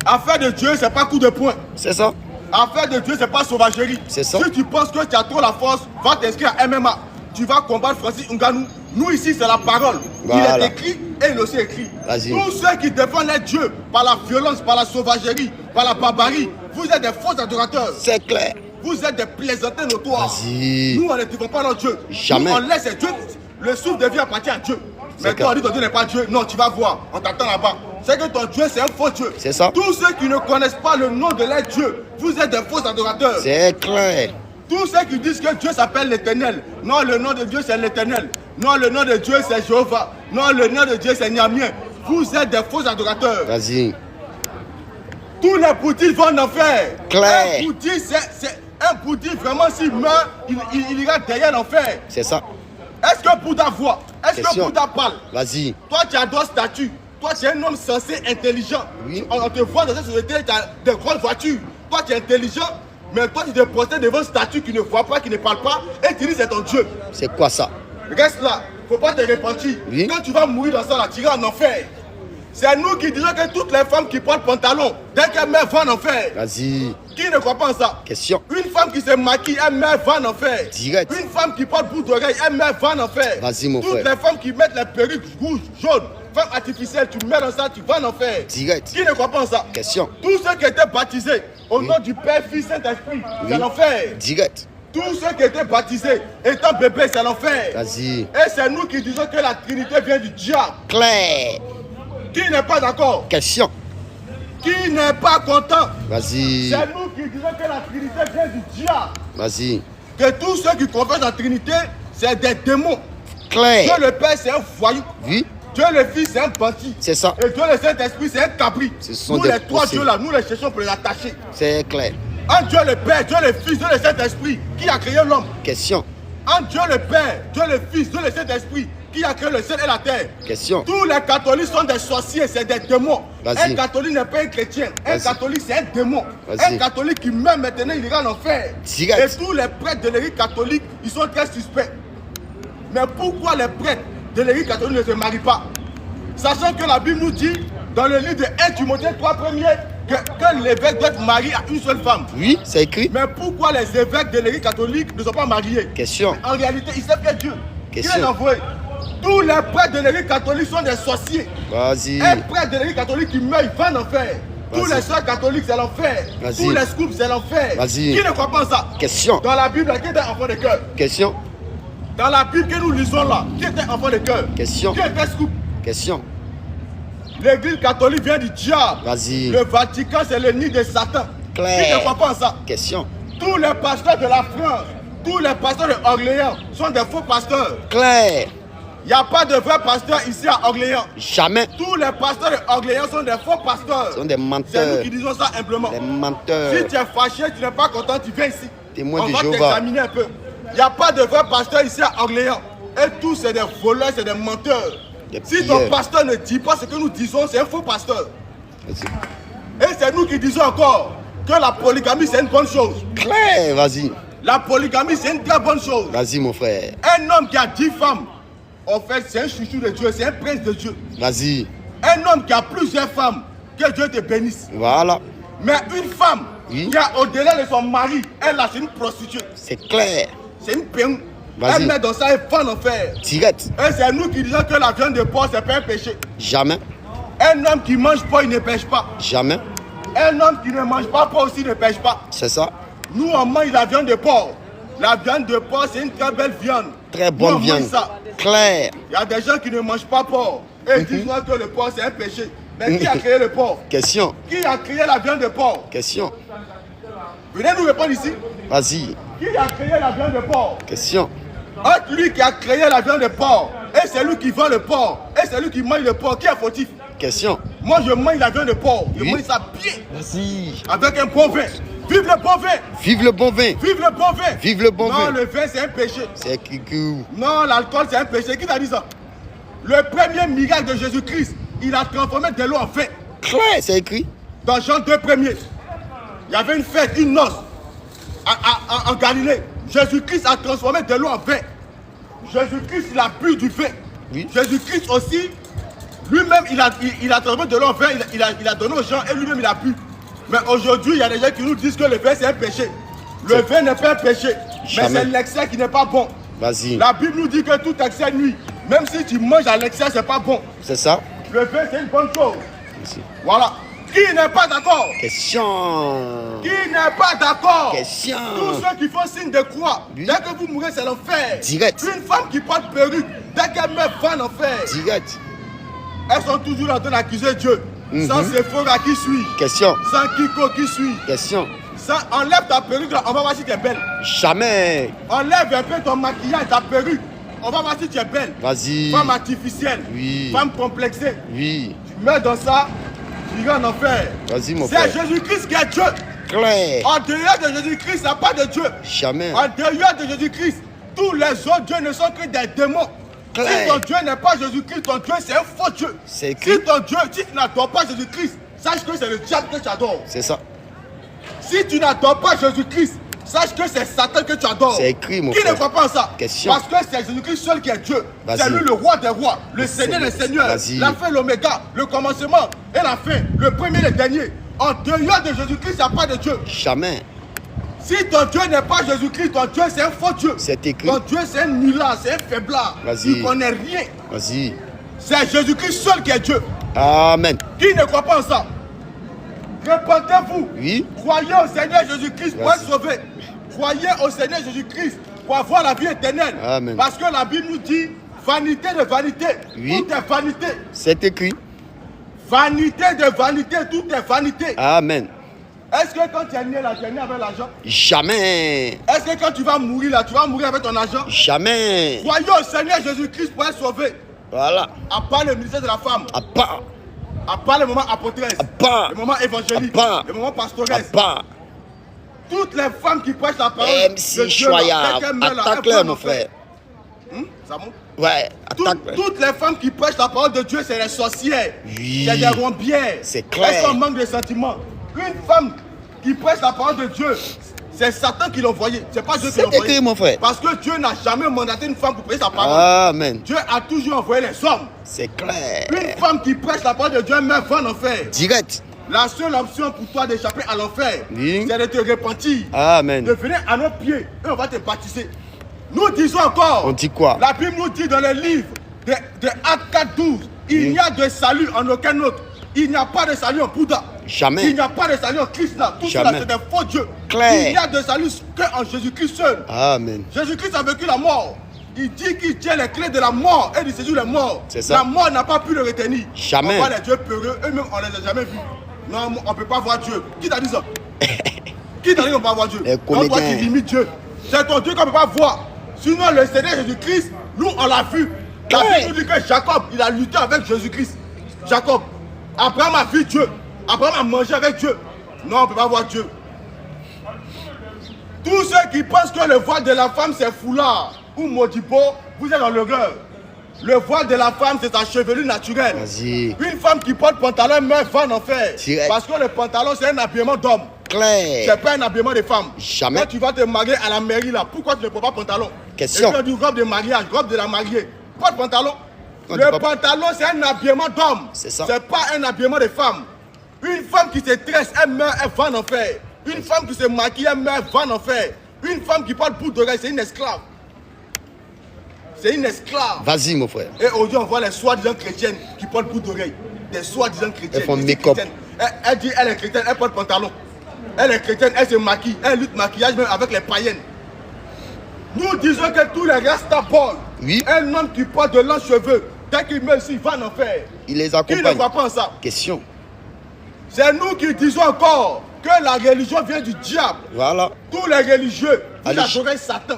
affaire de Dieu, c'est pas coup de poing. C'est ça. Affaire de Dieu, c'est pas sauvagerie. C'est ça. Si tu penses que tu as trop la force, va t'inscrire à MMA. Tu vas combattre Francis Ngannou. Nous ici, c'est la parole. Voilà. Il est écrit et il est aussi écrit. Vas-y. Tous ceux qui défendent les dieux par la violence, par la sauvagerie, par la barbarie, vous êtes des faux adorateurs. C'est clair. Vous êtes des plaisantins notoires. Vas-y. Nous, on ne défend pas notre Dieu. Jamais. Nous, on laisse Dieu. Le souffle de vie appartient à Dieu. Mais C'est toi, on clair. dit ton Dieu n'est pas Dieu. Non, tu vas voir. On t'attend là-bas. C'est que ton Dieu, c'est un faux Dieu. C'est ça. Tous ceux qui ne connaissent pas le nom de leur Dieu, vous êtes des faux adorateurs. C'est clair. Tous ceux qui disent que Dieu s'appelle l'Éternel. Non, le nom de Dieu, c'est l'Éternel. Non, le nom de Dieu, c'est Jéhovah. Non, le nom de Dieu, c'est Niamien. Vous êtes des faux adorateurs. Vas-y. Tous les bouddhistes vont en enfer. Clair. Un bouddhiste, Un bouddhiste, vraiment, s'il meurt, il ira derrière l'enfer. C'est ça. Est-ce que Bouddha voit? Est-ce que Question. Bouddha parle? Vas-y. Toi, tu as d'autres statuts. Toi, tu es un homme sensé, intelligent. Oui. On te voit dans cette société, tu as des grandes voitures. Toi, tu es intelligent, mais toi, tu te procèdes devant un statut qui ne voit pas, qui ne parle pas, et tu dis c'est ton Dieu. C'est quoi ça? Reste là, faut pas te repentir. Oui. Quand tu vas mourir dans ça, là, tu iras en enfer. C'est nous qui disons que toutes les femmes qui portent pantalon, dès qu'elles meurent, vont en enfer. Vas-y. Qui ne croit pas en ça? Question. Une femme qui se maquille, elle meurt, va en enfer. Direct. Une femme qui porte bout d'oreille, elle meurt, va en enfer. Vas-y, mon Toutes frère. les femmes qui mettent les perruques rouges, jaunes, femmes artificielles, tu meurs dans ça, tu vas en enfer. Direct. Qui ne croit pas en ça? Question. Tous ceux qui étaient baptisés au nom du Père, Fils, Saint-Esprit, c'est l'enfer. Direct. Tous ceux qui étaient baptisés étant bébés, c'est l'enfer. Vas-y. Et c'est nous qui disons que la Trinité vient du diable. Claire. Qui n'est pas d'accord? Question. Qui n'est pas content? Vas-y. C'est nous qui disons que la Trinité vient du diable. Vas-y. Que tous ceux qui confessent la Trinité, c'est des démons. Claire. Dieu le Père, c'est un voyou. Oui. Dieu le Fils, c'est un bandit. C'est ça. Et Dieu le Saint-Esprit, c'est un cabri. Ce sont Nous, des les trois possédés. dieux là, nous les cherchons pour les attacher. C'est clair. En Dieu le Père, Dieu le Fils, Dieu le Saint-Esprit, qui a créé l'homme. Question. En Dieu le Père, Dieu le Fils, Dieu le Saint-Esprit, qui a créé le ciel et la terre. Question. Tous les catholiques sont des sorciers, c'est des démons. Vas-y. Un catholique n'est pas un chrétien. Un Vas-y. catholique, c'est un démon. Vas-y. Un catholique qui meurt maintenant, il ira en enfer. Direct. Et tous les prêtres de l'église catholique, ils sont très suspects. Mais pourquoi les prêtres de l'église catholique ne se marient pas? Sachant que la Bible nous dit, dans le livre de 1 Timothée 3 premiers, que l'évêque doit être marié à une seule femme. Oui, c'est écrit. Mais pourquoi les évêques de l'église catholique ne sont pas mariés? Question. En réalité, ils savent que Dieu. Question. Qui l'a envoyé? Tous les prêtres de l'église catholique sont des sorciers. Vas-y. Un prêtre de l'église catholique qui meurt, il va en enfer. Tous Vas-y. les soeurs catholiques, c'est l'enfer. Vas-y. Tous les scoops, c'est l'enfer. Vas-y. Qui ne croit pas en ça? Question. Dans la Bible, qui était enfant de cœur? Question. Dans la Bible que nous lisons là, qui était enfant de cœur? Question. Qui était scoop? Question. L'église catholique vient du diable. Vas-y. Le Vatican, c'est le nid de Satan. Claire. Qui ne croit pas en ça? Question. Tous les pasteurs de la France, tous les pasteurs de Orléans sont des faux pasteurs. Claire. Il n'y a pas de vrais pasteurs ici à Orléans. Jamais. Tous les pasteurs de Orléans sont des faux pasteurs. Ce sont des C'est menteurs. nous qui disons ça humblement. Des menteurs. Si tu es fâché, tu n'es pas content, tu viens ici. Témoin On de va Jéhovah. t'examiner un peu. Il n'y a pas de vrais pasteurs ici à Orléans. Et tous, c'est des voleurs, c'est des menteurs. Des Si ton pilleurs. pasteur ne dit pas ce que nous disons, c'est un faux pasteur. Vas-y. Et c'est nous qui disons encore que la polygamie, c'est une bonne chose. Claire. Vas-y. La polygamie, c'est une très bonne chose. Vas-y, mon frère. Un homme qui a 10 femmes, en fait, c'est un chouchou de Dieu, c'est un prince de Dieu. Vas-y. Un homme qui a plusieurs femmes, que Dieu te bénisse. Voilà. Mais une femme Oui. qui a au-delà de son mari, elle là, c'est une prostituée. C'est clair. C'est une péon. Vas-y. Elle met dans ça et va en enfer. Direct. Et c'est nous qui disons que la viande de porc, c'est pas un péché. Jamais. Un homme qui mange pas, il ne pêche pas. Jamais. Un homme qui ne mange pas aussi ne pêche pas. C'est ça. Nous, on mange la viande de porc. La viande de porc, c'est une très belle viande. Très Nous, bonne on mange viande. ça. Claire. Il y a des gens qui ne mangent pas porc. Et ils disent que le porc, c'est un péché. Mais qui a créé le porc? Question. Qui a créé la viande de porc? Question. Venez nous répondre ici. Vas-y. Qui a créé la viande de porc? Question. Entre lui qui a créé la viande de porc et c'est lui qui vend le porc et c'est lui qui mange le porc, qui est fautif? Question. Moi je mange la viande de porc, je Oui. mange ça bien Vas-y. avec un bon vin. Vive le bon vin! Vive le bon vin. Vive le bon vin! Vive le bon non, vin. le vin c'est un péché. C'est Kikou. Non, l'alcool c'est un péché. Qui t'a dit ça? Le premier miracle de Jésus-Christ, il a transformé de l'eau en vin. Claire. C'est écrit. Dans Jean 2 premiers, il y avait une fête, une noce en Galilée. Jésus-Christ a transformé de l'eau en vin. Jésus-Christ, il a bu du vin. Oui. Jésus-Christ aussi, lui-même, il a transformé de l'eau en vin, il a donné aux gens et lui-même, il a bu. Mais aujourd'hui, il y a des gens qui nous disent que le vin, c'est un péché. Le vin n'est pas un péché, mais Jamais. c'est l'excès qui n'est pas bon. Vas-y. La Bible nous dit que tout excès nuit. Même si tu manges à l'excès, c'est pas bon. C'est ça. Le vin, c'est une bonne chose. Vas-y. Voilà. Qui n'est pas d'accord? Question. Qui n'est pas d'accord? Question. Tous ceux qui font signe de croix, Oui. dès que vous mourrez, c'est l'enfer. Direct. Une femme qui porte perruque, dès qu'elle meurt, va en enfer. Direct. Elles sont toujours en train d'accuser Dieu. Sans Sephora qui suit, Question. sans Kiko qui suit. Question. Sans, enlève ta perruque là, on va voir si tu es belle. Jamais. Enlève un peu ton maquillage, ta perruque. On va voir si tu es belle. Vas-y. Femme artificielle. Oui. Femme complexée. Oui. Tu meurs dans ça, tu iras en enfer. Vas-y, mon C'est frère. Jésus-Christ qui est Dieu. Clair. En dehors de Jésus-Christ, il n'y a pas de Dieu. Jamais. En dehors de Jésus-Christ, tous les autres dieux ne sont que des démons. Clair. Si ton Dieu n'est pas Jésus-Christ, ton Dieu c'est un faux Dieu. C'est écrit. Si ton Dieu, si tu n'adores pas Jésus-Christ, sache que c'est le diable que tu adores. C'est ça. Si tu n'adores pas Jésus-Christ, sache que c'est Satan que tu adores. C'est écrit, mon Qui frère. ne croit pas en ça? Question. Parce que c'est Jésus-Christ seul qui est Dieu. Vas-y. C'est lui le roi des rois, le Seigneur des seigneurs, Vas-y. l'alpha et l'oméga, le commencement et la fin, le premier et le dernier. En dehors de Jésus-Christ, il n'y a pas de Dieu. Jamais. Si ton Dieu n'est pas Jésus-Christ, ton Dieu c'est un faux Dieu. C'est écrit. Ton Dieu c'est un nulard, c'est un faiblard. Vas-y. Il ne connaît rien. Vas-y. C'est Jésus-Christ seul qui est Dieu. Amen. Qui ne croit pas en ça? Répentez-vous. Oui. Croyez au Seigneur Jésus-Christ pour être Vas-y. sauvé. Croyez au Seigneur Jésus-Christ pour avoir la vie éternelle. Amen. Parce que la Bible nous dit vanité de vanité. Oui. Tout est vanité. C'est écrit. Vanité de vanité, tout est vanité. Amen. Est-ce que quand tu es né là, tu es né avec l'argent? Jamais. Est-ce que quand tu vas mourir là, tu vas mourir avec ton argent? Jamais. Croyez au Seigneur Jésus-Christ pour être sauvé. Voilà. À part le ministère de la femme, À part. à part le moment apôtresse, À part. le moment évangélique, À part. le moment À pastoresse, part. toutes les femmes qui prêchent la parole MC de Dieu, là, Choyab. quelqu'un meurt là, Attaque-le, elles vont mon en enfer. frère. Ça monte? Ouais. Attaque-le. Toutes les femmes qui prêchent la parole de Dieu, c'est les sorcières, Oui. c'est des rombières, C'est clair. elles sont en manque de sentiments. Une femme qui prêche la parole de Dieu, c'est Satan qui l'a envoyé, c'est pas Dieu qui C'est l'a envoyé. écrit, mon frère. Parce que Dieu n'a jamais mandaté une femme pour prêcher sa parole. Amen. Dieu a toujours envoyé les hommes. C'est clair. Une femme qui prêche la parole de Dieu, même va en enfer. Direct. La seule option pour toi d'échapper à l'enfer, Oui. c'est de te repentir, Amen. de venir à nos pieds et on va te baptiser. Nous disons encore, On dit quoi? la Bible nous dit dans le livre de Actes 4:12, il n'y a de salut en aucun autre. Il n'y a pas de salut en Bouddha. Jamais. Il n'y a pas de salut en Krishna. Tout cela, Jamais. c'est des faux dieux. Clair. Il n'y a de salut qu'en Jésus-Christ seul. Amen. Jésus-Christ a vécu la mort. Il dit qu'il tient les clés de la mort et du séjour des morts. C'est ça. La mort n'a pas pu le retenir. Jamais. On voit les dieux peureux, eux-mêmes on ne les a jamais vus. Non, on ne peut pas voir Dieu. Qui t'a dit ça? Qui t'a dit qu'on ne peut pas voir Dieu? Les On voit comédiens. qu'il limite Dieu. C'est ton Dieu qu'on ne peut pas voir. Sinon, le Seigneur Jésus-Christ, nous on l'a vu. La Ouais. Bible nous dit que Jacob, il a lutté avec Jésus-Christ. Jacob, Abraham a vu Dieu. Abraham a mangé avec Dieu. Non, on ne peut pas voir Dieu. Tous ceux qui pensent que le voile de la femme c'est foulard ou modibo, vous êtes dans l'erreur. Le voile de la femme c'est sa chevelure naturelle. Vas-y. Une femme qui porte pantalon meurt va en enfer. Direct. Parce que le pantalon c'est un habillement d'homme. Clair. C'est pas un habillement de femme. Jamais. Quand tu vas te marier à la mairie là, pourquoi tu ne portes pas pantalon? Question. Et puis on dit robe de mariage, robe de la mariée. Pas de pantalon. On dit Le pas- pantalon c'est un habillement d'homme. C'est ça. C'est pas un habillement de femme. Une femme qui se tresse, elle meurt, elle va en enfer. Une femme qui se maquille, elle meurt, elle va en enfer. Une femme qui porte boucle d'oreille, c'est une esclave. C'est une esclave. Vas-y, mon frère. Et aujourd'hui, on voit les soi-disant chrétiennes qui portent boucle d'oreille. Des soi-disant chrétiennes. Elles font des make-up. chrétiennes. Elle dit, elle est chrétienne, elle porte pantalon. Elle est chrétienne, elle se maquille. Elle lutte maquillage même avec les païennes. Nous disons que tous les Rastaboys, Oui. un homme qui porte de longs cheveux, dès qu'il meurt ici, il va en enfer. Il les Qui ne accompagne. croit pas en ça? Question. C'est nous qui disons encore que la religion vient du diable. Voilà. Tous les religieux, vous Allez. adorez Satan.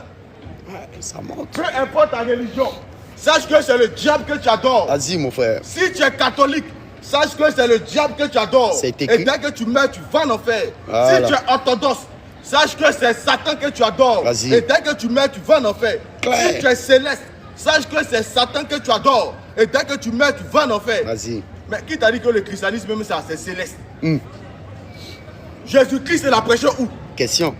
Ouais, ça monte. Peu importe ta religion, sache que c'est le diable que tu adores. Vas-y, mon frère. Si tu es catholique, sache que c'est le diable que tu adores. C'est Et écrit. dès que tu meurs, tu vas en enfer. Voilà. Si tu es orthodoxe, sache que c'est Satan que tu adores. Vas-y. Et dès que tu meurs, tu vas en enfer. Clair. Si tu es céleste, sache que c'est Satan que tu adores. Et dès que tu meurs, tu vas en enfer. Vas-y. Mais qui t'a dit que le christianisme, même ça, c'est céleste? Hum. Jésus-Christ, il a prêché où? Question.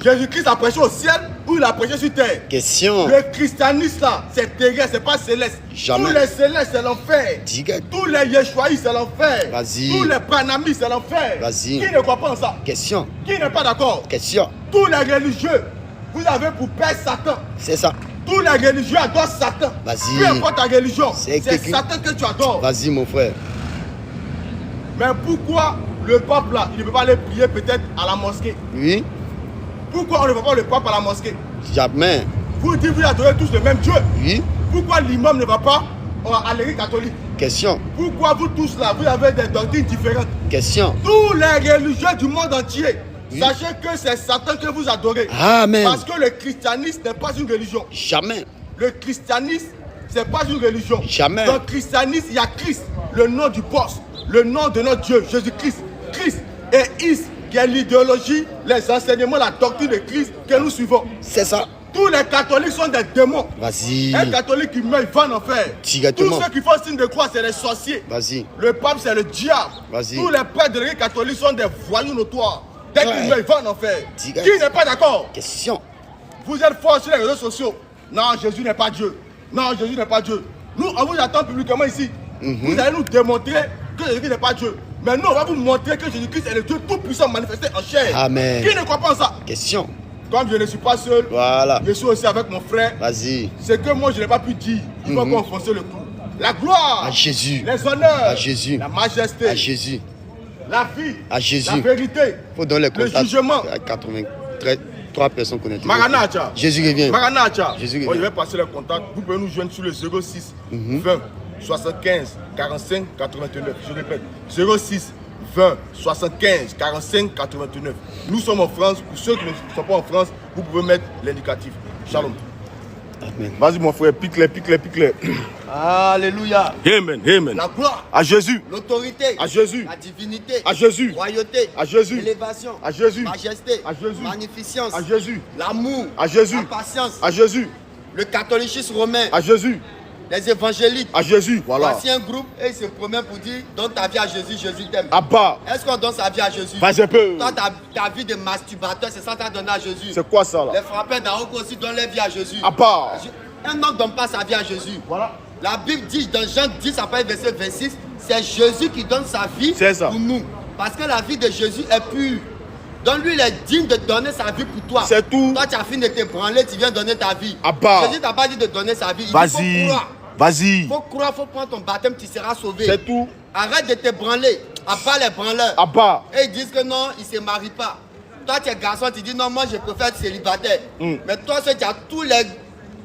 Jésus-Christ a prêché au ciel ou il a prêché sur terre? Question. Le christianisme là, c'est terrestre, c'est pas céleste. Jamais. Tous les célestes, c'est l'enfer. Direct. Tous les Yeshuaïs, c'est l'enfer. Vas-y. Tous les Panamis, c'est l'enfer. Vas-y. Qui ne croit pas en ça? Question. Qui n'est pas d'accord? Question. Tous les religieux, vous avez pour père Satan. C'est ça. Tous les religieux adorent Satan. Vas-y. Peu importe ta religion, C'est c'est écrit. Satan que tu adores. Vas-y, mon frère. Mais pourquoi le pape là, il ne peut pas aller prier peut-être à la mosquée? Oui. Pourquoi on ne va pas le pape à la mosquée? Jamais. Vous dites vous adorez tous le même Dieu. Oui. Pourquoi l'imam ne va pas à l'église catholique? Question. Pourquoi vous tous là, vous avez des doctrines différentes? Question. Tous les religieux du monde entier, Oui. sachez que c'est Satan que vous adorez. Amen. Parce que le christianisme n'est pas une religion. Jamais. Le christianisme, c'est pas une religion. Jamais. Dans le christianisme, il y a Christ, le nom du boss, le nom de notre Dieu, Jésus-Christ. Christ et Is, qui est l'idéologie, les enseignements, la doctrine de Christ que nous suivons. C'est ça. Tous les catholiques sont des démons. Vas-y. Un catholique qui meurt, il va en enfer. Directement. Tous ceux qui font signe de croix, c'est les sorciers. Vas-y. Le pape, c'est le diable. Vas-y. Tous les prêtres de l'église catholique sont des voyous notoires. Dès Ouais. qu'ils meurent, ils vont en enfer. Direct. Qui n'est pas d'accord? Question. Vous êtes forts sur les réseaux sociaux. Non, Jésus n'est pas Dieu. Non, Jésus n'est pas Dieu. Nous, on vous attend publiquement ici. Vous allez nous démontrer que Jésus n'est pas Dieu. Mais nous, on va vous montrer que Jésus-Christ est le Dieu tout-puissant manifesté en chair. Amen. Qui ne croit pas en ça? Question. Comme je ne suis pas seul, Voilà. je suis aussi avec mon frère. Vas-y. C'est que moi, je n'ai pas pu dire. Il faut qu'on fonce le clou. La gloire, À Jésus. les honneurs, À Jésus. la majesté, À Jésus. la vie, À Jésus. la vérité, Faut donner les le contacts. jugement. À 83 personnes connectées. Maranatha. Jésus revient. Maranatha. Jésus Bon, je revient. vais passer le contact. Vous pouvez nous joindre sur le 06 20 75 45 89. Je répète, 06 20 75 45 89. Nous sommes en France. Pour ceux qui ne sont pas en France, vous pouvez mettre l'indicatif. Shalom. Amen. Vas-y mon frère, pique-les, pique-les, pique-les. Alléluia. Amen, amen. La gloire, À Jésus, l'autorité, à Jésus, la divinité, à Jésus, royauté, à Jésus, élévation, à Jésus, majesté, à Jésus, magnificence, à Jésus, l'amour, à Jésus, la patience, à Jésus, le catholicisme romain, à Jésus, les évangéliques. à Jésus. Voilà. Voici un groupe et il se promet pour dire donne ta vie à Jésus, Jésus t'aime. Abba, Est-ce qu'on donne sa vie à Jésus? vas-y un peu. Toi, ta vie de masturbateur, c'est ça que tu as donné à Jésus. C'est quoi ça Les là? frappeurs d'Aroco aussi donnent leur vie à Jésus. Abba. Un homme ne donne pas sa vie à Jésus. Voilà. La Bible dit dans Jean 10, après verset 26, c'est Jésus qui donne sa vie C'est ça. pour nous. Parce que la vie de Jésus est pure. Donc lui, il est digne de donner sa vie pour toi. C'est tout. Toi, tu as fini de te branler, tu viens donner ta vie. Abba. Jésus t'a pas dit de donner sa vie. Il dit, Vas-y, faut croire. vas-y. Faut croire, faut prendre ton baptême, tu seras sauvé. C'est tout. Arrête de te branler. Abba les branleurs. Abba. Et ils disent que non, ils ne se marient pas. Toi, tu es garçon, tu dis non, moi je préfère être célibataire. Mais toi, tu as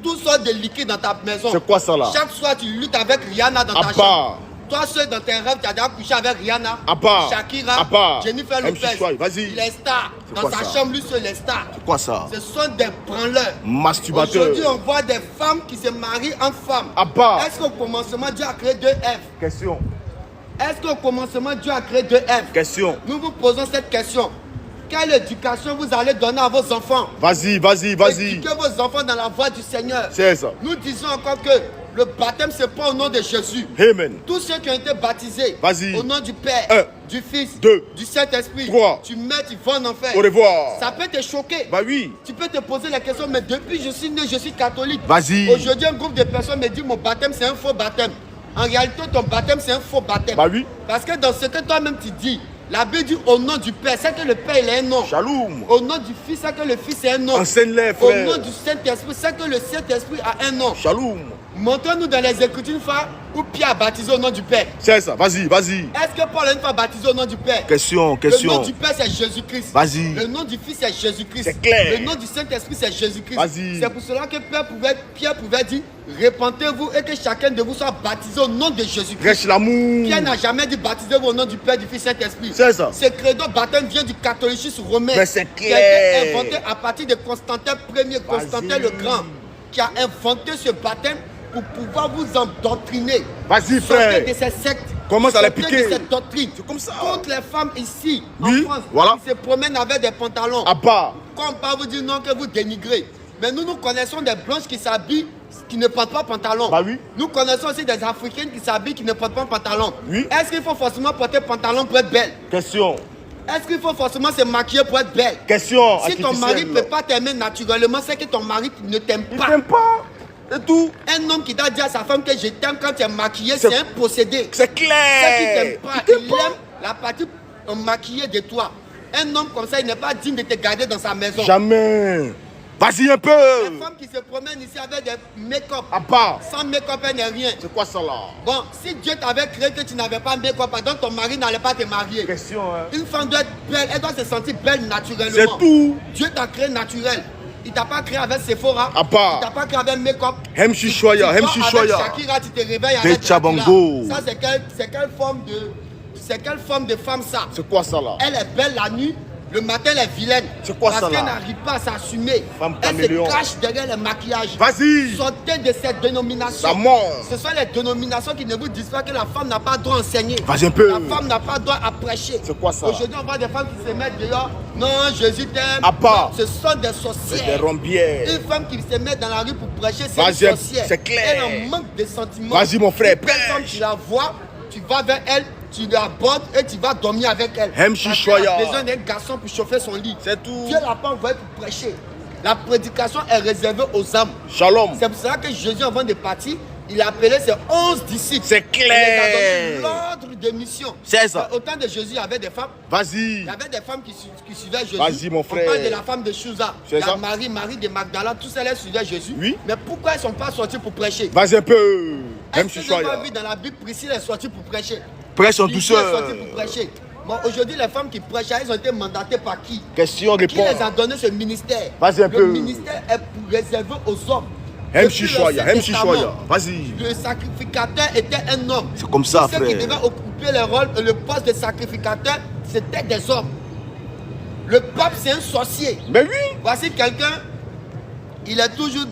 toutes sortes de liquides dans ta maison. C'est quoi ça là? Chaque soir, tu luttes avec Rihanna dans ta Abba. chambre. Toi, seul dans tes rêves, tu as déjà couché avec Rihanna, Abba. Shakira, Abba. Jennifer MC Lopez. Chouaï, vas-y. Il est star. C'est Dans quoi sa ça? chambre, lui seul est star. C'est quoi ça? Ce sont des branleurs. Masturbateur. Aujourd'hui, on voit des femmes qui se marient entre femmes. Abba. Est-ce qu'au commencement, Dieu a créé deux Èves? Question. Est-ce qu'au commencement, Dieu a créé deux Èves? Question. Nous vous posons cette question. Quelle éducation vous allez donner à vos enfants? Vas-y, vas-y, vas-y. Éduquez vos enfants dans la voie du Seigneur. C'est ça. Nous disons encore que le baptême, ce n'est pas au nom de Jésus. Amen. Tous ceux qui ont été baptisés Vas-y. au nom du Père, Un. du Fils, Deux. du Saint-Esprit, Trois. tu mets, tu vas en enfer. Au revoir. Ça peut te choquer. Bah oui. Tu peux te poser la question, mais depuis je suis né, je suis catholique. Vas-y. Aujourd'hui, un groupe de personnes me dit mon baptême, c'est un faux baptême. En réalité, ton baptême, c'est un faux baptême. Bah oui. Parce que dans ce que toi-même tu dis, la Bible dit au nom du Père, c'est que le Père, il a un nom. Shalom. Au nom du Fils, c'est que le Fils a un nom. Enseigne-les, Au frère. nom du Saint-Esprit, c'est que le Saint-Esprit a un nom. Shalom. Montrez-nous dans les Écritures une fois où Pierre a baptisé au nom du Père. C'est ça. Vas-y, vas-y. Est-ce que Paul a une fois baptisé au nom du Père? Question, Le nom question. du Père, c'est Jésus-Christ. Vas-y. Le nom du Fils, c'est Jésus-Christ. C'est clair. Le nom du Saint-Esprit, c'est Jésus-Christ. Vas-y. C'est pour cela que Pierre pouvait dire, répentez-vous et que chacun de vous soit baptisé au nom de Jésus-Christ. Reste l'amour. Pierre n'a jamais dit baptisez-vous au nom du Père, du Fils, Saint-Esprit. C'est ça. Ce credo baptême vient du catholicisme romain. Mais c'est Qui a été clair. inventé à partir de Constantin Ier, Constantin le Grand, qui a inventé ce baptême pour pouvoir vous endoctriner. Vas-y, Sortez frère. de ces sectes. Commence à les Sortez piquer. de cette doctrine. C'est comme ça. Contre les femmes ici, Oui, en France, voilà. qui se promènent avec des pantalons. Abba. Quand on parle, vous dire non, que vous dénigrez. Mais nous connaissons des blanches qui s'habillent, qui ne portent pas pantalon. Bah oui. Nous connaissons aussi des africaines qui s'habillent, qui ne portent pas pantalon. Oui. Est-ce qu'il faut forcément porter pantalon pour être belle? Question. Est-ce qu'il faut forcément se maquiller pour être belle? Question. Si ton mari ne peut pas t'aimer naturellement, c'est que ton mari ne t'aime Il pas. t'aime pas. C'est tout. Un homme qui doit dire à sa femme que je t'aime quand tu es maquillée, C'est- c'est un possédé. C'est C'est qu'il clair. t'aime pas. Il t'aime Il pas. aime la partie maquillée de toi. Un homme comme ça, il n'est pas digne de te garder dans sa maison. Jamais. Vas-y un peu. Les femmes qui se promènent ici avec des make-up. Abba. Sans make-up, elle n'est rien. C'est quoi ça là? Bon, si Dieu t'avait créé que tu n'avais pas de make-up, donc ton mari n'allait pas te marier. Question, hein. Une femme doit être belle, elle doit se sentir belle naturellement. C'est tout. Dieu t'a créé naturel. Il t'a pas créé avec Sephora. Abba. Il t'a pas créé avec make-up. Hemshi Choya, Tu Hemshi dors Choya. avec Shakira, tu te réveilles Des avec Chabango. Shakira. Ça, c'est quelle forme de femme ça? C'est quoi ça là? Elle est belle la nuit, Le matin, elle est vilaine. C'est quoi ça, parce là? qu'elle n'arrive pas à s'assumer. Femme Elle caméléon. se cache derrière le maquillage. Vas-y. Sortez de cette dénomination. Ça ment. Ce sont les dénominations qui ne vous disent pas que la femme n'a pas droit à enseigner. Vas-y un peu. La femme n'a pas droit à prêcher. C'est quoi ça? Aujourd'hui, on voit des femmes qui se mettent dehors. Non, Jésus t'aime. À part. Non, ce sont des C'est sorcières. des rombières. Une femme qui se met dans la rue pour prêcher, c'est Vas-y, une sorcière. c'est clair. Elle en manque de sentiments. Vas-y, mon frère, Une personne, prêche. tu la vois, tu vas vers elle, tu l'abordes et tu vas dormir avec elle. Aime Parce qu'elle chichoya. a besoin d'un garçon pour chauffer son lit. C'est tout. Dieu l'a pas envoyé pour prêcher. La prédication est réservée aux âmes. Shalom. C'est pour cela que Jésus, avant de partir, il a appelé ses 11 disciples. C'est Il les a donné clair. l'ordre de mission. C'est ça. Au temps de Jésus, il y avait des femmes. Vas-y. Il y avait des femmes qui suivaient Jésus. Vas-y, mon frère. On parle de la femme de Chouza. C'est La ça. Marie de Magdala, tous elles suivaient Jésus. Oui. Mais pourquoi elles ne sont pas sorties pour prêcher? Vas-y un peu. Même Est-ce si que vous je avez vu dans la Bible, Priscille est sortie pour prêcher? prêche en Lydie est douceur. sortie pour prêcher. Bon, aujourd'hui, les femmes qui prêchent, elles ont été mandatées par qui? Question, Qui les réponse. a donné ce ministère? Vas-y un Le peu. ministère est pour réserver aux hommes. Aime Depuis chichoya. l'Ancien Aime chichoya. Testament, Vas-y. le sacrificateur était un homme. C'est comme ça, Ceux qui frère. devaient occuper le rôle, le poste de sacrificateur, c'était des hommes. Le pape, c'est un sorcier. Mais oui. Voici quelqu'un, il est toujours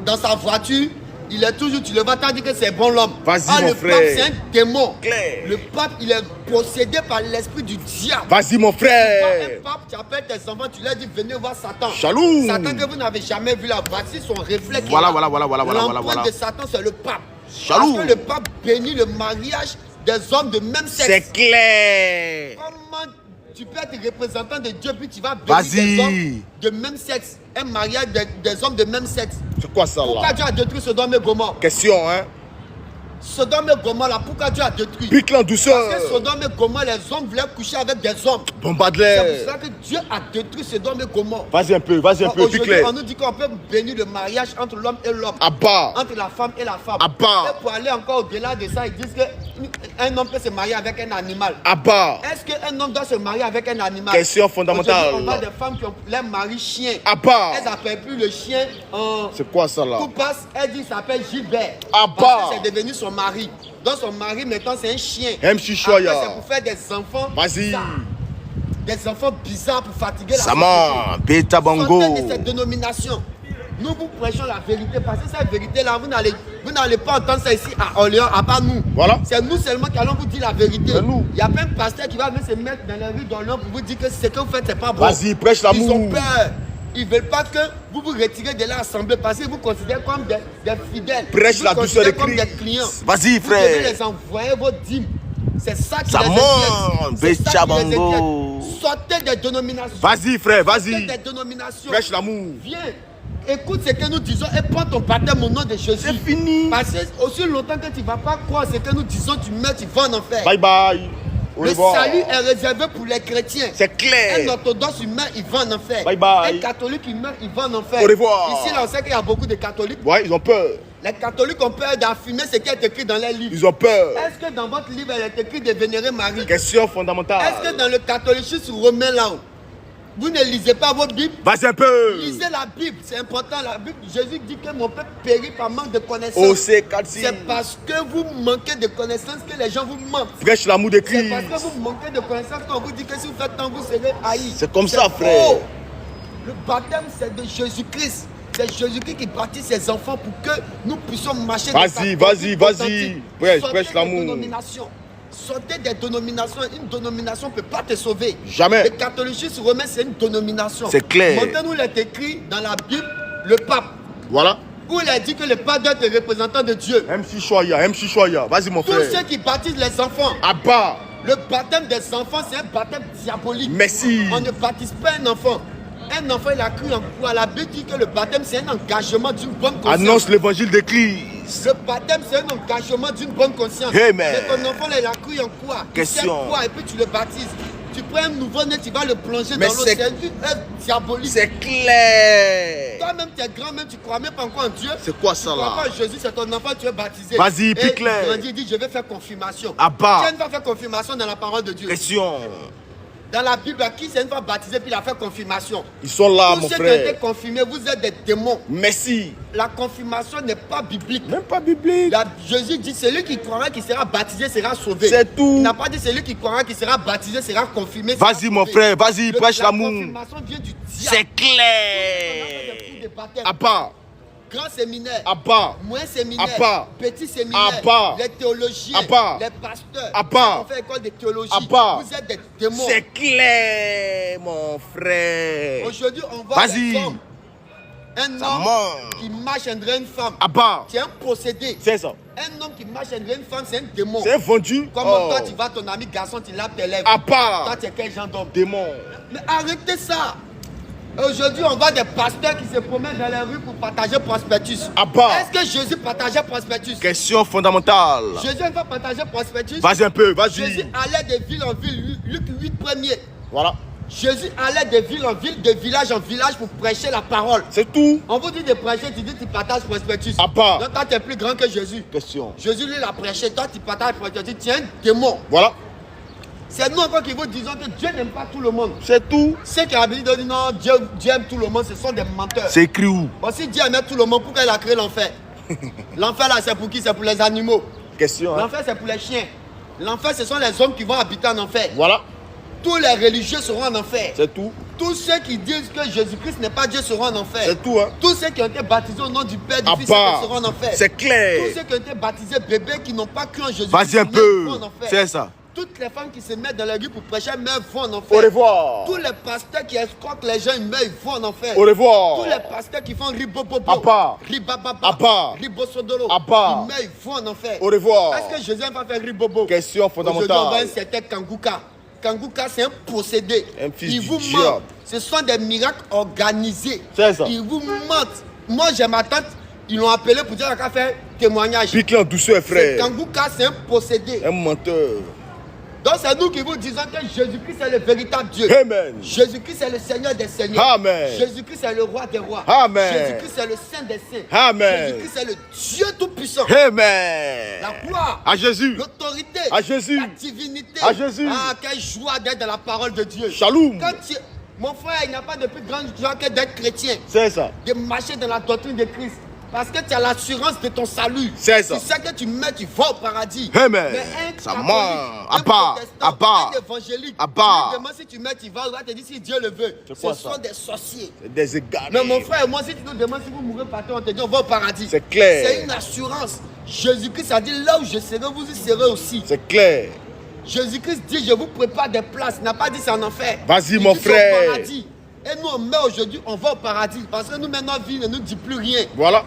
dans sa voiture, il est toujours, tu le vois, t'as dit que c'est bon l'homme. Vas-y, Ah, mon le frère. pape, c'est un démon. Clair. Le pape, il est possédé par l'esprit du diable. Vas-y, mon Tu vois frère. un pape, tu appelles tes enfants, tu leur dis venez voir Satan. Shalom. Satan que vous n'avez jamais vu là, voici son réflexe. Voilà, là. voilà. L'empreinte de Satan, c'est le pape. Shalom. Parce que le pape bénit le mariage des hommes de même sexe. C'est clair. Comment tu peux être représentant de Dieu puis tu vas Vas-y. bénir des hommes de même sexe, un mariage des hommes de même sexe? C'est quoi ça Pourquoi là? Dieu a détruit Sodome et Gomorrhe? Question, hein? Sodome et Gomorrhe là, pourquoi Dieu a détruit? Pique-le en douceur. Parce que Sodome et Gomorrhe, les hommes voulaient coucher avec des hommes. C'est pour Bombarde-les. ça que Dieu a détruit Sodome et Gomorrhe. Vas-y un peu, Aujourd'hui, pique-les. on nous dit qu'on peut bénir le mariage entre l'homme et l'homme. Abba. Entre la femme et la femme. Abba. Et pour aller encore au-delà de ça, ils disent qu'un homme peut se marier avec un animal. Abba. Est-ce qu'un homme doit se marier avec un animal? Question fondamentale. Aujourd'hui, on voit des femmes qui ont leur mari chien. Abba. Elles n'appellent plus le chien C'est quoi ça là? tout passe, elle dit qu'il s'appelle Gilbert. Abba. Parce que c'est devenu son mari. Donc son mari maintenant c'est un chien. Aime chichoya. Après, c'est pour faire des enfants. Vas-y. bizarres. Des enfants bizarres pour fatiguer la Sama. Beta Bango. Sortez de cette dénomination. Nous vous prêchons la vérité parce que cette vérité-là, vous n'allez pas entendre ça ici à Orléans, à part nous. Voilà. C'est nous seulement qui allons vous dire la vérité. C'est nous. Il y a plein de pasteurs qui vont venir se mettre dans les rues d'Orléans pour vous dire que ce que vous faites, c'est pas bon. Vas-y, prêche Ils ont l'amour. peur. Ils ne veulent pas que vous vous retirez de l'assemblée parce qu'ils vous considèrent comme des fidèles. Prêche Ils vous la douceur de considèrent comme des Christ. clients. Vas-y, Vous frère. devez les envoyer vos dîmes. C'est ça qui Ça les monte, inquiète. C'est ça qui les Béchabango. inquiète. Sortez des dénominations. Vas-y, frère, Sortez vas-y. des dénominations. Prêche l'amour. Viens, écoute ce que nous disons et prends ton baptême au nom de Jésus. C'est fini. Parce que aussi longtemps que tu ne vas pas croire ce que nous disons, tu meurs, tu vas en enfer. Bye bye. Au Le revoir. salut est réservé pour les chrétiens. C'est Un clair. orthodoxe humain, il va en enfer. Bye bye. Un catholique humain, il va en enfer. Au revoir. Ici, là, on sait qu'il y a beaucoup de catholiques. Ouais, ils ont peur. Les catholiques ont peur d'affirmer ce qui est écrit dans les livres. Ils ont peur. Est-ce que dans votre livre, il est écrit de vénérer Marie? Question fondamentale. Est-ce que dans le catholicisme romain, là, vous ne lisez pas votre Bible? Vas-y un peu. Lisez la Bible, c'est important. La Bible, Jésus dit que mon peuple périt par manque de connaissances. OC4. C'est parce que vous manquez de connaissances que les gens vous mentent. Prêche l'amour de C'est Christ. parce que vous manquez de connaissances qu'on vous dit que si vous faites tant, vous serez haïs. C'est comme ça, faux. frère. Le baptême, c'est de Jésus-Christ. C'est Jésus-Christ qui baptise ses enfants pour que nous puissions marcher dans sa Vas-y, conduite vas-y. authentique. Prêche, Sortez prêche des l'amour. dénominations. Sortez des dénominations. Une dénomination ne peut pas te sauver. Jamais. Le catholicisme romain, c'est une dénomination. C'est clair. Montrez-nous, il est écrit dans la Bible, le pape, Voilà. où il a dit que le pape doit être le représentant de Dieu. MC Choya, MC Choya. Vas-y, mon Tous frère. ceux qui baptisent les enfants, Abba. le baptême des enfants, c'est un baptême diabolique. Merci. On ne baptise pas un enfant. Un enfant, il a cru en quoi? La Bible dit que le baptême, c'est un engagement d'une bonne conscience. Annonce l'évangile de Christ. Le baptême, c'est un engagement d'une bonne conscience. Amen. Mais ton enfant, là, il a cru en quoi? Question. Il sait quoi? Et puis tu le baptises. Tu prends un nouveau-né, tu vas le plonger Mais dans l'eau. c'est- C'est une œuvre diabolique. C'est clair. Toi-même, tu es grand, même tu crois même pas encore en Dieu. C'est quoi ça Tu crois pas là? en Jésus, c'est ton enfant, tu es baptisé. Vas-y, Et pique-le. il grandit, il dit, je vais faire confirmation. Abba. Tiens, va faire confirmation dans la parole de Dieu. Question. Dans la Bible, qui s'est une fois baptisé puis il a fait confirmation? Ils sont là, Tous mon ceux qui ont été frère. confirmés, vous êtes des démons. Merci. La confirmation n'est pas biblique. Même pas biblique. Jésus dit celui qui croira qui sera baptisé sera sauvé. C'est tout. Il n'a pas dit celui qui croira qui sera baptisé sera confirmé. Vas-y, mon frère, vas-y, prêche l'amour. La confirmation vient du diable. C'est clair. Clair. À part. Grand séminaire, À part. moins séminaire, À part. petit séminaire, À part. les théologiens, À part. les pasteurs, À part. on fait école de théologie. À part. Vous êtes des démons. C'est clair, mon frère. Aujourd'hui, on voit Vas-y. des hommes. Un Ça homme monte. qui marche entre une femme. À part. C'est un possédé. C'est ça. Un homme qui marche entre une femme, c'est un démon. C'est vendu. Comme Oh. toi, tu vas, ton ami garçon, tu laves tes lèvres. À part. Toi, tu es quel genre d'homme? Démon. Mais arrêtez ça. Aujourd'hui, on voit des pasteurs qui se promènent dans les rues pour partager prospectus. À part. Est-ce que Jésus partageait prospectus? Question fondamentale. Jésus va partager prospectus. Vas-y un peu, Jésus vas-y. allait de ville en ville. Luc 8 premier. Voilà. Jésus allait de ville en ville, de village en village pour prêcher la parole. C'est tout. On vous dit de prêcher, tu dis que tu partages prospectus. À part. Donc toi, tu es plus grand que Jésus. Question. Jésus, lui, l'a prêché. Toi, tu partages prospectus. Tu es un démon. Voilà. C'est nous encore qui vous disons que Dieu n'aime pas tout le monde. C'est tout. Ceux qui ont dit non, Dieu aime tout le monde, ce sont des menteurs. C'est écrit où? Bon, si Dieu aimait tout le monde, pourquoi il a créé l'enfer? L'enfer là, c'est pour qui? C'est pour les animaux. Question. Hein? L'enfer, c'est pour les chiens. L'enfer, ce sont les hommes qui vont habiter en enfer. Voilà. Tous les religieux seront en enfer. C'est tout. Tous ceux qui disent que Jésus-Christ n'est pas Dieu seront en enfer. C'est tout. Hein? Tous ceux qui ont été baptisés au nom du Père, du À Fils et part. seront en enfer. C'est clair. Tous ceux qui ont été baptisés bébés qui n'ont pas cru en Jésus. Vas-y un peu. C'est ça. Toutes les femmes qui se mettent dans la rue pour prêcher meurent vont en enfer. Au revoir. Tous les pasteurs qui escroquent les gens, ils meurent, ils vont en enfer. Au revoir. Tous les pasteurs qui font ribobobo, À part. ribababa, À part. ribosodolo, À part. ils meurent, ils vont en enfer. Au revoir. Est-ce que Jésus va faire ribobo? Question Aujourd'hui, on voit un fondamentale. certain Kangouka. Kangouka, c'est un possédé. Un fils Ils du vous diable. mentent. Ce sont des miracles organisés. C'est ça. Ils vous mentent. Moi, j'ai ma tante, ils l'ont appelé pour dire qu'elle a fait témoignage. Pique-le en douceur, C'est frère. Kangouka, c'est un possédé. Un menteur. Donc, c'est nous qui vous disons que Jésus-Christ est le véritable Dieu. Amen. Jésus-Christ est le Seigneur des Seigneurs. Amen. Jésus-Christ est le roi des rois. Amen. Jésus-Christ est le Saint des Saints. Amen. Jésus-Christ est le Dieu Tout-Puissant. Amen. La gloire, À Jésus. l'autorité, À Jésus. la divinité. À Jésus. Ah, quelle joie d'être dans la parole de Dieu. Shalom. Quand mon frère, il n'y a pas de plus grande joie que d'être chrétien, C'est ça. de marcher dans la doctrine de Christ. Parce que tu as l'assurance de ton salut. C'est ça. Tu sais que tu mets, tu vas au paradis. Amen. Mais un Ça catholique, ment. À un part. protestant, À part. un évangélique, À part. tu lui demandes si tu mets, tu vas, il va te dire si Dieu le veut. C'est Ce quoi sont ça? des sorciers. C'est des égarés. Mais mon frère, moi, si tu nous demandes si vous mourrez par terre, on te dit on va au paradis. C'est clair. C'est une assurance. Jésus-Christ a dit là où je serai, vous y serez aussi. C'est clair. Jésus-Christ dit je vous prépare des places. Il n'a pas dit c'est en enfer. Vas-y, Il mon dit c'est au frère. paradis. Et nous, on meurt aujourd'hui, on va au paradis. Parce que nous, maintenant, vie ne nous dit plus rien. Voilà.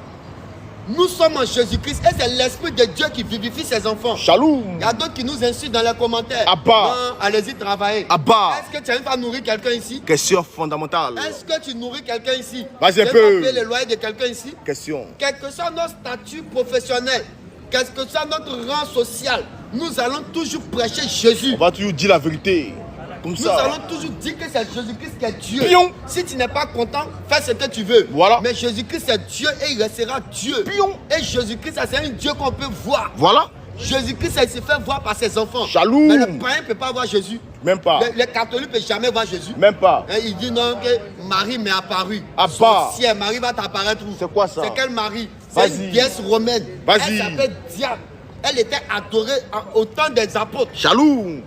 Nous sommes en Jésus-Christ et c'est l'Esprit de Dieu qui vivifie ses enfants. Shalom. Il y a d'autres qui nous insultent dans les commentaires. À part. Non, allez-y travailler. À part. Est-ce que tu arrives à nourrir quelqu'un ici? Question fondamentale. Est-ce que tu nourris quelqu'un ici? Vas-y un Tu arrives peu. à payer le loyer de quelqu'un ici? Question. Quel que soit notre statut professionnel, quel que soit notre rang social, nous allons toujours prêcher Jésus. On va toujours dire la vérité. Comme Nous ça. allons toujours dire que c'est Jésus-Christ qui est Dieu. Pion. Si tu n'es pas content, fais ce que tu veux. Voilà. Mais Jésus-Christ est Dieu et il restera Dieu. Pion. Et Jésus-Christ, c'est un Dieu qu'on peut voir. Voilà. Jésus-Christ, il se fait voir par ses enfants. Shalom. Mais le païen ne peut pas voir Jésus. Même pas. Le catholique ne peut jamais voir Jésus. Même pas. Et il dit non, que Marie m'est apparue. À part. Si Marie va t'apparaître où? C'est quoi ça? C'est quelle Marie? C'est Vas-y. une déesse romaine. Vas-y. Elle s'appelle Diane. Elle était adorée au temps des apôtres. Shalom.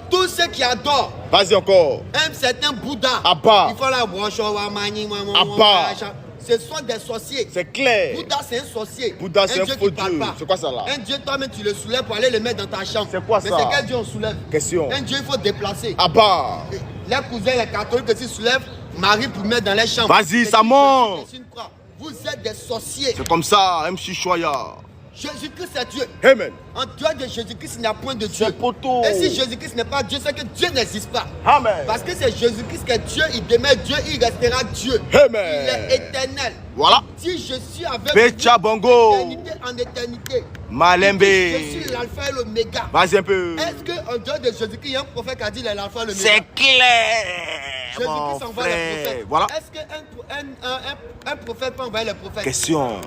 Tous ceux qui adorent Vas-y encore. un certain Bouddha, À part. ils font la broche, À part. ce sont des sorciers. C'est clair. Bouddha, c'est un sorcier. Bouddha, c'est un Dieu faux qui parle Dieu. pas. C'est quoi ça là? Un Dieu, toi-même, tu le soulèves pour aller le mettre dans ta chambre. C'est quoi Mais ça? c'est quel Dieu on soulève? Question. Un Dieu, il faut déplacer. À part. Les cousins, les catholiques, qui soulèvent Marie pour mettre dans les chambres. Vas-y, C'est ça une- monte. c'est une croix. Vous êtes des sorciers. C'est comme ça, MC Choya. Jésus-Christ est Dieu. Amen. En dehors de Jésus-Christ, il n'y a point de Dieu. C'est poteau. Et si Jésus-Christ n'est pas Dieu, c'est que Dieu n'existe pas. Amen. Parce que c'est Jésus-Christ qui est Dieu, il demeure Dieu, il restera Dieu. Amen. Il est éternel. Voilà. Si je suis avec Pecha Bongo. éternité en éternité, Malembe. je suis l'alpha et l'oméga. Vas-y un peu. Est-ce qu'en dehors de Jésus-Christ, il y a un prophète qui a dit il est l'alpha et l'oméga? C'est clair. Mon Jésus-Christ envoie les frère. prophètes. Voilà. Est-ce qu'un prophète peut envoyer les prophètes? Question.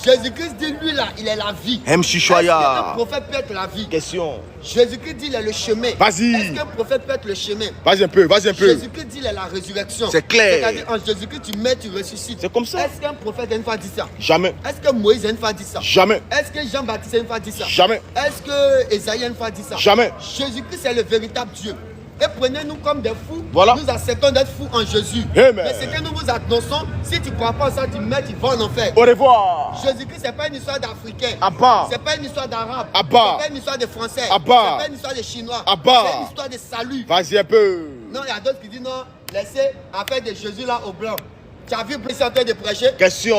Jésus-Christ dit, lui là, il est la vie. M. Est-ce Chichoya. qu'un prophète peut être la vie? Question. Jésus-Christ dit, il est le chemin. Vas-y. Est-ce qu'un prophète peut être le chemin? Vas-y un peu, vas-y un peu. Jésus-Christ dit, il est la résurrection. C'est clair. C'est-à-dire, en Jésus-Christ, tu mets, tu ressuscites. C'est comme ça. Est-ce qu'un prophète a une fois dit ça? Jamais. Est-ce que Moïse a une fois dit ça? Jamais. Est-ce que Jean-Baptiste a une fois dit ça? Jamais. Est-ce que Esaïe a une fois dit ça? Jamais. Jésus-Christ est le véritable Dieu. Et prenez-nous comme des fous. Voilà. Nous acceptons d'être fous en Jésus. Amen. Mais ce que nous vous annonçons, si tu ne crois pas ça, tu mets, tu vas en enfer. Au revoir. Jésus-Christ, ce n'est pas une histoire d'Africain. Abba. Ce n'est pas une histoire d'Arabe. Abba. Ce n'est pas une histoire de Français. Abba. Ce n'est pas une histoire de Chinois. Abba. C'est une histoire de salut. Vas-y un peu. Non, il y a d'autres qui disent non, laissez affaire de Jésus là au blanc. Tu as vu Blanc en train de prêcher? Question.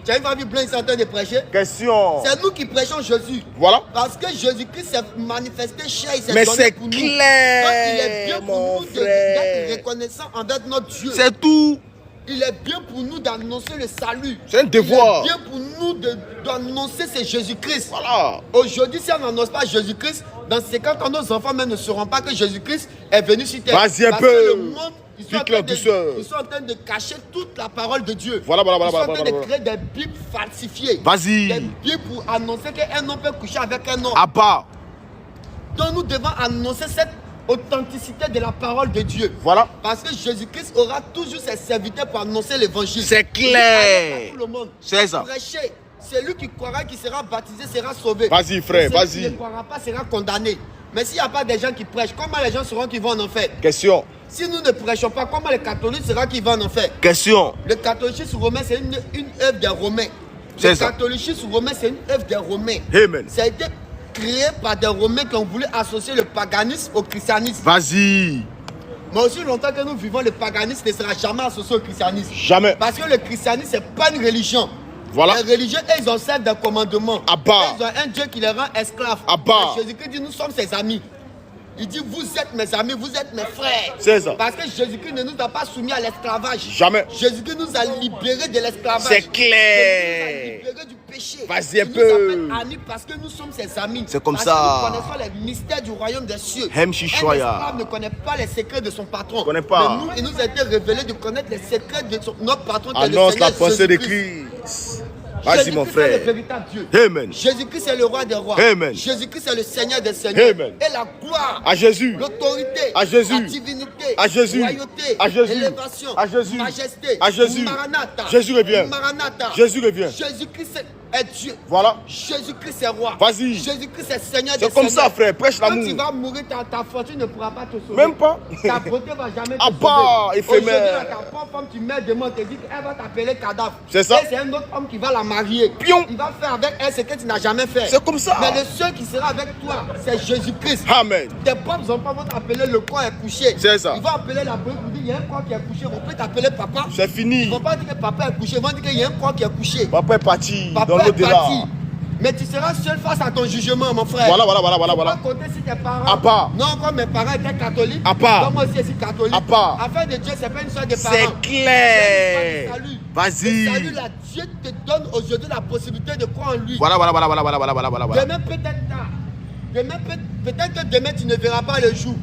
Tu as vu Blanc en train de prêcher? Question. C'est nous qui prêchons Jésus. Voilà. Parce que Jésus-Christ s'est manifesté cher, il s'est Mais donné c'est pour nous. clair, Donc, il est bien pour mon nous frère. d'être reconnaissant envers notre Dieu. C'est tout. Il est bien pour nous d'annoncer le salut. C'est un devoir. Il est bien pour nous d'annoncer c'est Jésus-Christ. Voilà. Aujourd'hui, si on n'annonce pas Jésus-Christ, dans 50 ans, nos enfants même ne sauront pas que Jésus-Christ est venu sur terre. Vas-y un Parce peu. que le monde, ils sont, Dites-leur douceur. ils sont en train de cacher toute la parole de Dieu. Voilà, voilà, Ils voilà, sont en train voilà, de créer des Bibles falsifiées. Vas-y. Des Bibles pour annoncer qu'un homme peut coucher avec un homme. Abba. Donc nous devons annoncer cette authenticité de la parole de Dieu. Voilà. Parce que Jésus-Christ aura toujours ses serviteurs pour annoncer l'évangile. C'est Il dit, clair. allez par tout le monde. C'est ça. Prêchez. Celui qui croira, qui sera baptisé, sera sauvé. Vas-y, frère, Celui vas-y. qui ne croira pas sera condamné. Mais s'il n'y a pas des gens qui prêchent, comment les gens seront qui vont en enfer? Question. Si nous ne prêchons pas, comment les catholiques seront qui vont en enfer? Question. Le catholicisme romain, c'est une œuvre des Romains. C'est Le ça. catholicisme romain, c'est une œuvre des Romains. Amen. Ça a été créé par des Romains qui ont voulu associer le paganisme au christianisme. Vas-y. Mais aussi longtemps que nous vivons, le paganisme ne sera jamais associé au christianisme. Jamais. Parce que le christianisme, ce n'est pas une religion. Voilà. Les religieux, ils observent des commandements. Abba. Ils ont un Dieu qui les rend esclaves. Abba. Mais Jésus-Christ dit, nous sommes ses amis. Il dit, vous êtes mes amis, vous êtes mes frères. C'est ça. Parce que Jésus-Christ ne nous a pas soumis à l'esclavage. Jamais. Jésus-Christ nous a libérés de l'esclavage. C'est clair. Jésus nous a libérés du péché. Vas-y un Il peu. nous appelle amis parce que nous sommes ses amis. C'est comme parce ça. que nous connaissons les mystères du royaume des cieux. Hem Un Chichoya. esclave ne connaît pas les secrets de son patron. Connaît pas. Mais nous, il nous a été révélé de connaître les secrets de notre patron. qui est le Annonce Seigneur la pensée de Jésus-Christ. Christ. Vas-y mon Jésus-Christ est le frère. véritable Dieu. Amen. Jésus-Christ est le roi des rois. Amen. Jésus-Christ est le Seigneur des seigneurs. Amen. Et la gloire, À Jésus. l'autorité, À Jésus. la divinité, À Jésus. royauté, À Jésus. élévation, À Jésus. majesté, À Jésus. Maranatha, Jésus revient. Maranatha. Jésus revient. Jésus-Christ est Dieu. Voilà. Jésus-Christ est roi. Vas-y. Jésus-Christ est Seigneur des C'est comme seigneurs. ça, frère. Prêche Quand tu l'amour. vas mourir, ta fortune ne pourra pas te sauver. Même pas. Ta beauté va jamais te Ah bah, sauver. éphémère. Aujourd'hui, là, ta propre femme, tu mets demain, on te dit qu'elle va t'appeler cadavre. C'est ça. Et c'est un autre homme qui va la marier. Pion. Il va faire avec elle ce que tu n'as jamais fait. C'est comme ça. Mais le seul qui sera avec toi, c'est Jésus-Christ. Amen. Tes propres enfants vont t'appeler le corps est couché. C'est ça. Ils vont appeler la brute pour dire il y a un corps qui est couché. On peut t'appeler papa. C'est Ils fini. ne vont pas dire que papa est couché. Ils vont dire qu'il y a un corps qui est couché. Papa est parti dans Papa est l'au-delà. parti. Mais tu seras seul face à ton jugement, mon frère. Voilà, voilà, voilà, voilà, Faut voilà. pas compter sur tes parents. Abba. Non, comme mes parents étaient catholiques. Abba. Donc moi aussi, je suis catholique. Abba. Afin de Dieu, c'est pas une histoire de parents. C'est C'est clair. une histoire de salut. Vas-y. Le salut, là, Dieu te donne aujourd'hui la possibilité de croire en lui. Voilà, voilà, voilà, voilà, voilà, voilà, voilà, voilà. Demain, peut-être tard. Demain, peut-être que demain, tu ne verras pas le jour.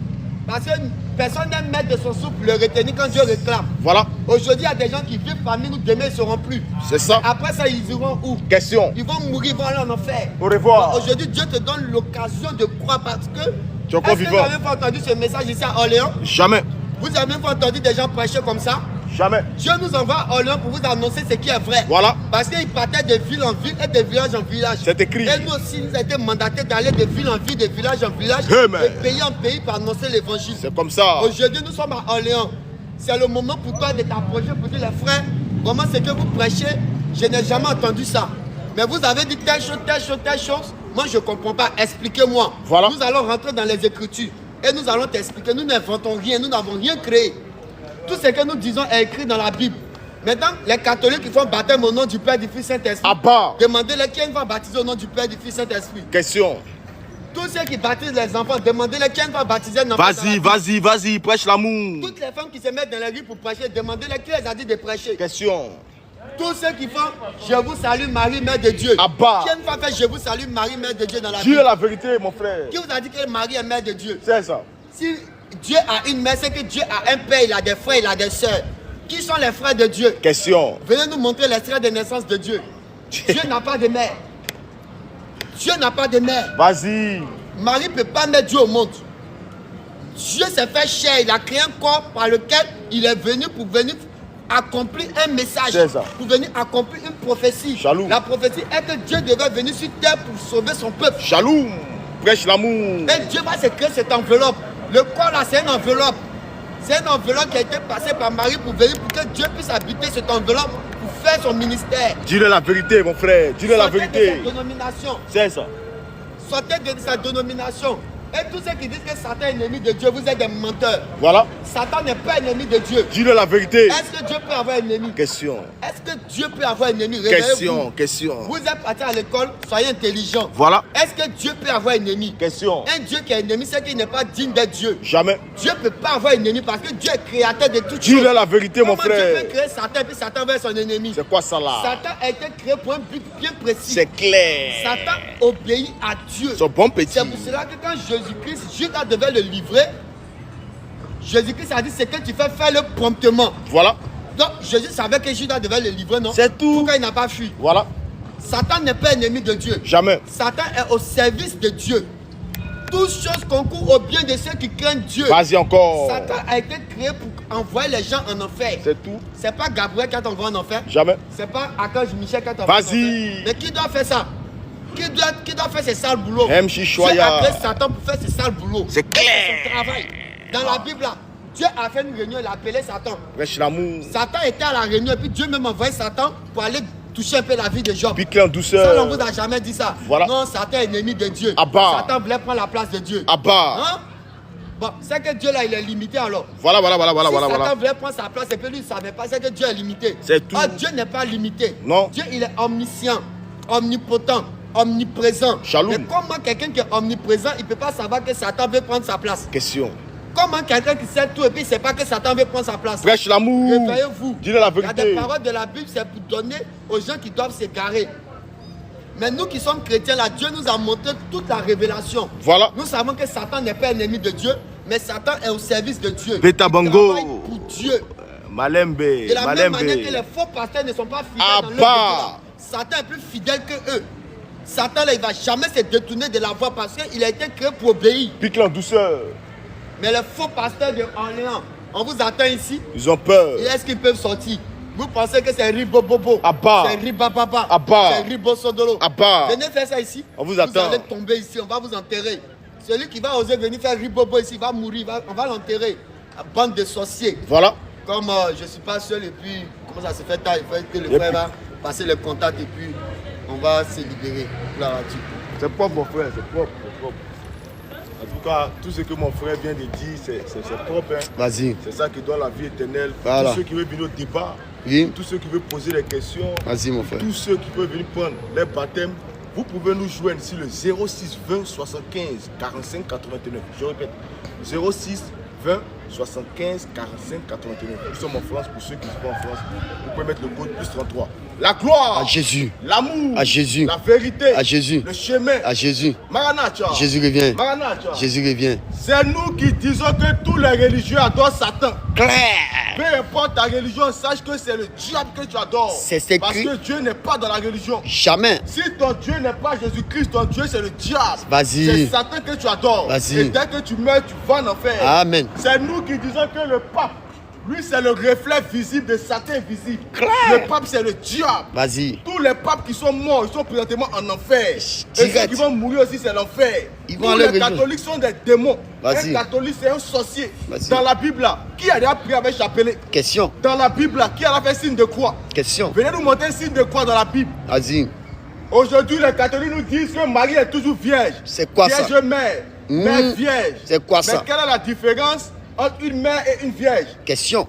Parce que personne n'aime mettre de son souffle le retenir quand Dieu réclame. Voilà. Aujourd'hui, il y a des gens qui vivent parmi nous, demain, ils ne seront plus. C'est ça. Après ça, ils iront où? Question. Ils vont mourir, ils vont aller en enfer. Au revoir. Aujourd'hui, Dieu te donne l'occasion de croire parce que. Tu es encore Est-ce que vivant. vous avez pas entendu ce message ici à Orléans? Jamais. Vous avez même pas entendu des gens prêcher comme ça? Jamais. Dieu nous envoie à Orléans pour vous annoncer ce qui est vrai. Voilà. Parce qu'il partait de ville en ville et de village en village. C'est écrit. Et nous aussi, nous avons été mandatés d'aller de ville en ville, de village en village, Amen. de pays en pays pour annoncer l'évangile. C'est comme ça. Aujourd'hui, nous sommes à Orléans. C'est le moment pour toi de t'approcher pour dire les frères, vraiment ce que vous prêchez, je n'ai jamais entendu ça. Mais vous avez dit telle chose, telle chose, telle chose. Moi, je ne comprends pas. Expliquez-moi. Voilà. Nous allons rentrer dans les Écritures et nous allons t'expliquer. Nous n'inventons rien, nous n'avons rien créé. Tout ce que nous disons est écrit dans la Bible. Maintenant, les catholiques qui font baptême au nom du Père, du Fils, Saint-Esprit. Abba. Demandez-les qui va baptiser au nom du Père, du Fils, Saint-Esprit. Question. Tous ceux qui baptisent les enfants, demandez-les qui va baptiser un enfant. dans la Vas-y, Bible. vas-y, vas-y. Prêche l'amour. Toutes les femmes qui se mettent dans la rue pour prêcher, demandez-les qui les a dit de prêcher. Question. Tous ceux qui font je vous salue Marie, Mère de Dieu. Abba. Qui va faire je vous salue Marie, Mère de Dieu dans la Dieu est Bible? la vérité, mon frère. Qui vous a dit que Marie est Mère de Dieu? C'est ça. Si Dieu a une mère, c'est que Dieu a un père, il a des frères, il a des sœurs. Qui sont les frères de Dieu? Question. Venez nous montrer les traits de naissance de Dieu. Dieu n'a pas de mère. Dieu n'a pas de mère. Vas-y. Marie ne peut pas mettre Dieu au monde. Dieu s'est fait chair. Il a créé un corps par lequel il est venu pour venir accomplir un message. C'est ça. Pour venir accomplir une prophétie. Shalom. La prophétie est que Dieu devait venir sur terre pour sauver son peuple. Shalom. Prêche l'amour. Et Dieu va se créer cette enveloppe. Le corps là, c'est une enveloppe. C'est une enveloppe qui a été passée par Marie pour venir, pour que Dieu puisse habiter cette enveloppe pour faire son ministère. Dis-le la vérité, mon frère. Dis-le la Sortez vérité. de sa dénomination. C'est ça. Sortez de sa dénomination. Et tous ceux qui disent que Satan est ennemi de Dieu, vous êtes des menteurs. Voilà. Satan n'est pas ennemi de Dieu. Dis-le la vérité. Est-ce que Dieu peut avoir un ennemi? Question. Est-ce que Dieu peut avoir un ennemi? Question. Question. Vous êtes parti à l'école, soyez intelligent. Voilà. Est-ce que Dieu peut avoir un ennemi? Question. Un Dieu qui est ennemi, c'est qu'il n'est pas digne d'être Dieu. Jamais. Dieu ne peut pas avoir un ennemi parce que Dieu est créateur de toutes choses. Dis-le la vérité, mon Comment Dieu frère. peut créer Satan et puis Satan va être son ennemi? C'est quoi ça là? Satan a été créé pour un but bien précis. C'est clair. Satan obéit à Dieu. Son bon petit. C'est pour cela que quand Jésus-Christ, Judas devait le livrer, Jésus-Christ a dit ce que tu fais, fais-le promptement. Voilà. Donc Jésus savait que Judas devait le livrer, non? C'est tout. Pourquoi il n'a pas fui? Voilà. Satan n'est pas ennemi de Dieu. Jamais. Satan est au service de Dieu. Toutes choses concourent au bien de ceux qui craignent Dieu. Vas-y encore. Satan a été créé pour envoyer les gens en enfer. C'est tout. C'est pas Gabriel qui t'envoie en enfer. Jamais. C'est pas Archange Michel qui t'envoie en enfer. Vas-y. Mais qui doit faire ça? Qui doit faire ce sale boulot? M. Dieu Chichoya. a créé Satan pour faire ce sale boulot. C'est clair. C'est son travail. Dans la Bible, là, Dieu a fait une réunion, il a appelé Satan. Prêche l'amour. Satan était à la réunion et puis Dieu même envoyé Satan pour aller toucher un peu la vie de Job. Pique-le en Ça, on douceur. vous a jamais dit ça. Voilà. Non, Satan est ennemi de Dieu. Abba. Satan voulait prendre la place de Dieu. Abba. Hein? Bon, c'est que Dieu là, il est limité alors. Voilà. Si Satan Voilà. voulait prendre sa place et puis lui, il ne savait pas, c'est que Dieu est limité. C'est tout. Ah, Dieu n'est pas limité. Non. Dieu, il est omniscient, omnipotent, omniprésent. Shalom. Mais comment quelqu'un qui est omniprésent, il ne peut pas savoir que Satan veut prendre sa place? Question. Comment quelqu'un qui sait tout et puis il ne sait pas que Satan veut prendre sa place? Prêche l'amour. Réveillez-vous. Dis-le la Il y a des vérité. paroles de la Bible, c'est pour donner aux gens qui doivent s'égarer. Mais nous qui sommes chrétiens, là, Dieu nous a montré toute la révélation. Voilà. Nous savons que Satan n'est pas ennemi de Dieu, mais Satan est au service de Dieu. Beta Il Bango. travaille pour Dieu. Malembe. De la même manière que Malembe. les faux pasteurs ne sont pas fidèles Ah dans leur bah. détour, Satan est plus fidèle que eux. Satan, là, il ne va jamais se détourner de la voie parce qu'il a été créé pour obéir. Pique-le en douceur. Mais les faux pasteurs de Orléans, on vous attend ici. Ils ont peur. Et est-ce qu'ils peuvent sortir? Vous pensez que c'est Ribobobo, Abba. c'est Ribababa, Abba. c'est Ribosodolo. Abba. Venez faire ça ici. On vous attend. Vous allez tomber ici, on va vous enterrer. Celui qui va oser venir faire Ribobo ici, il va mourir, on va l'enterrer. La bande de sorciers. Voilà. Comme je ne suis pas seul et puis, comment ça se fait tard, il faut que le Et frère puis- va passer le contact et puis on va se libérer. Là, là-dessus. C'est propre, mon frère. C'est propre. C'est propre. En tout cas, tout ce que mon frère vient de dire, c'est propre. Hein. Vas-y. C'est ça qui donne la vie éternelle. Voilà. Tous ceux qui veulent venir au débat, Oui. tous ceux qui veulent poser des questions, Vas-y, mon frère. tous ceux qui peuvent venir prendre les baptêmes, vous pouvez nous joindre sur le 06 20 75 45 89. Je répète, 06 20 75 45 89. Nous sommes en France, pour ceux qui ne sont pas en France, vous pouvez mettre le code plus 33. La gloire, À Jésus. l'amour, À Jésus. la vérité, À Jésus. le chemin. À Jésus. Maranatha. Jésus revient. Maranatha. Jésus revient. C'est nous qui disons que tous les religieux adorent Satan. Claire. Peu importe ta religion, sache que c'est le diable que tu adores. C'est écrit. Parce que Dieu n'est pas dans la religion. Jamais. Si ton Dieu n'est pas Jésus-Christ, ton Dieu c'est le diable. Vas-y. C'est Satan que tu adores. Vas-y. Et dès que tu meurs, tu vas en enfer. Amen. C'est nous qui disons que le pape, lui c'est le reflet visible de Satan invisible. Claire. Le pape c'est le diable. Vas-y. Tous les papes qui sont morts, ils sont présentement en enfer. Et ceux Direct. qui vont mourir aussi, c'est l'enfer. Ils vont Tous aller les rejoindre. catholiques sont des démons. Vas-y. Un catholique, c'est un sorcier. Vas-y. Dans la Bible, là, qui a déjà prié avec chapelet? Question. Dans la Bible, là, qui a fait signe de croix? Question. Venez nous montrer un signe de croix dans la Bible. Vas-y. Aujourd'hui, les catholiques nous disent que Marie est toujours vierge. C'est quoi ça? Vierge mère. Mère vierge. C'est quoi Mais ça? quelle est la différence entre une mère et une vierge? Question.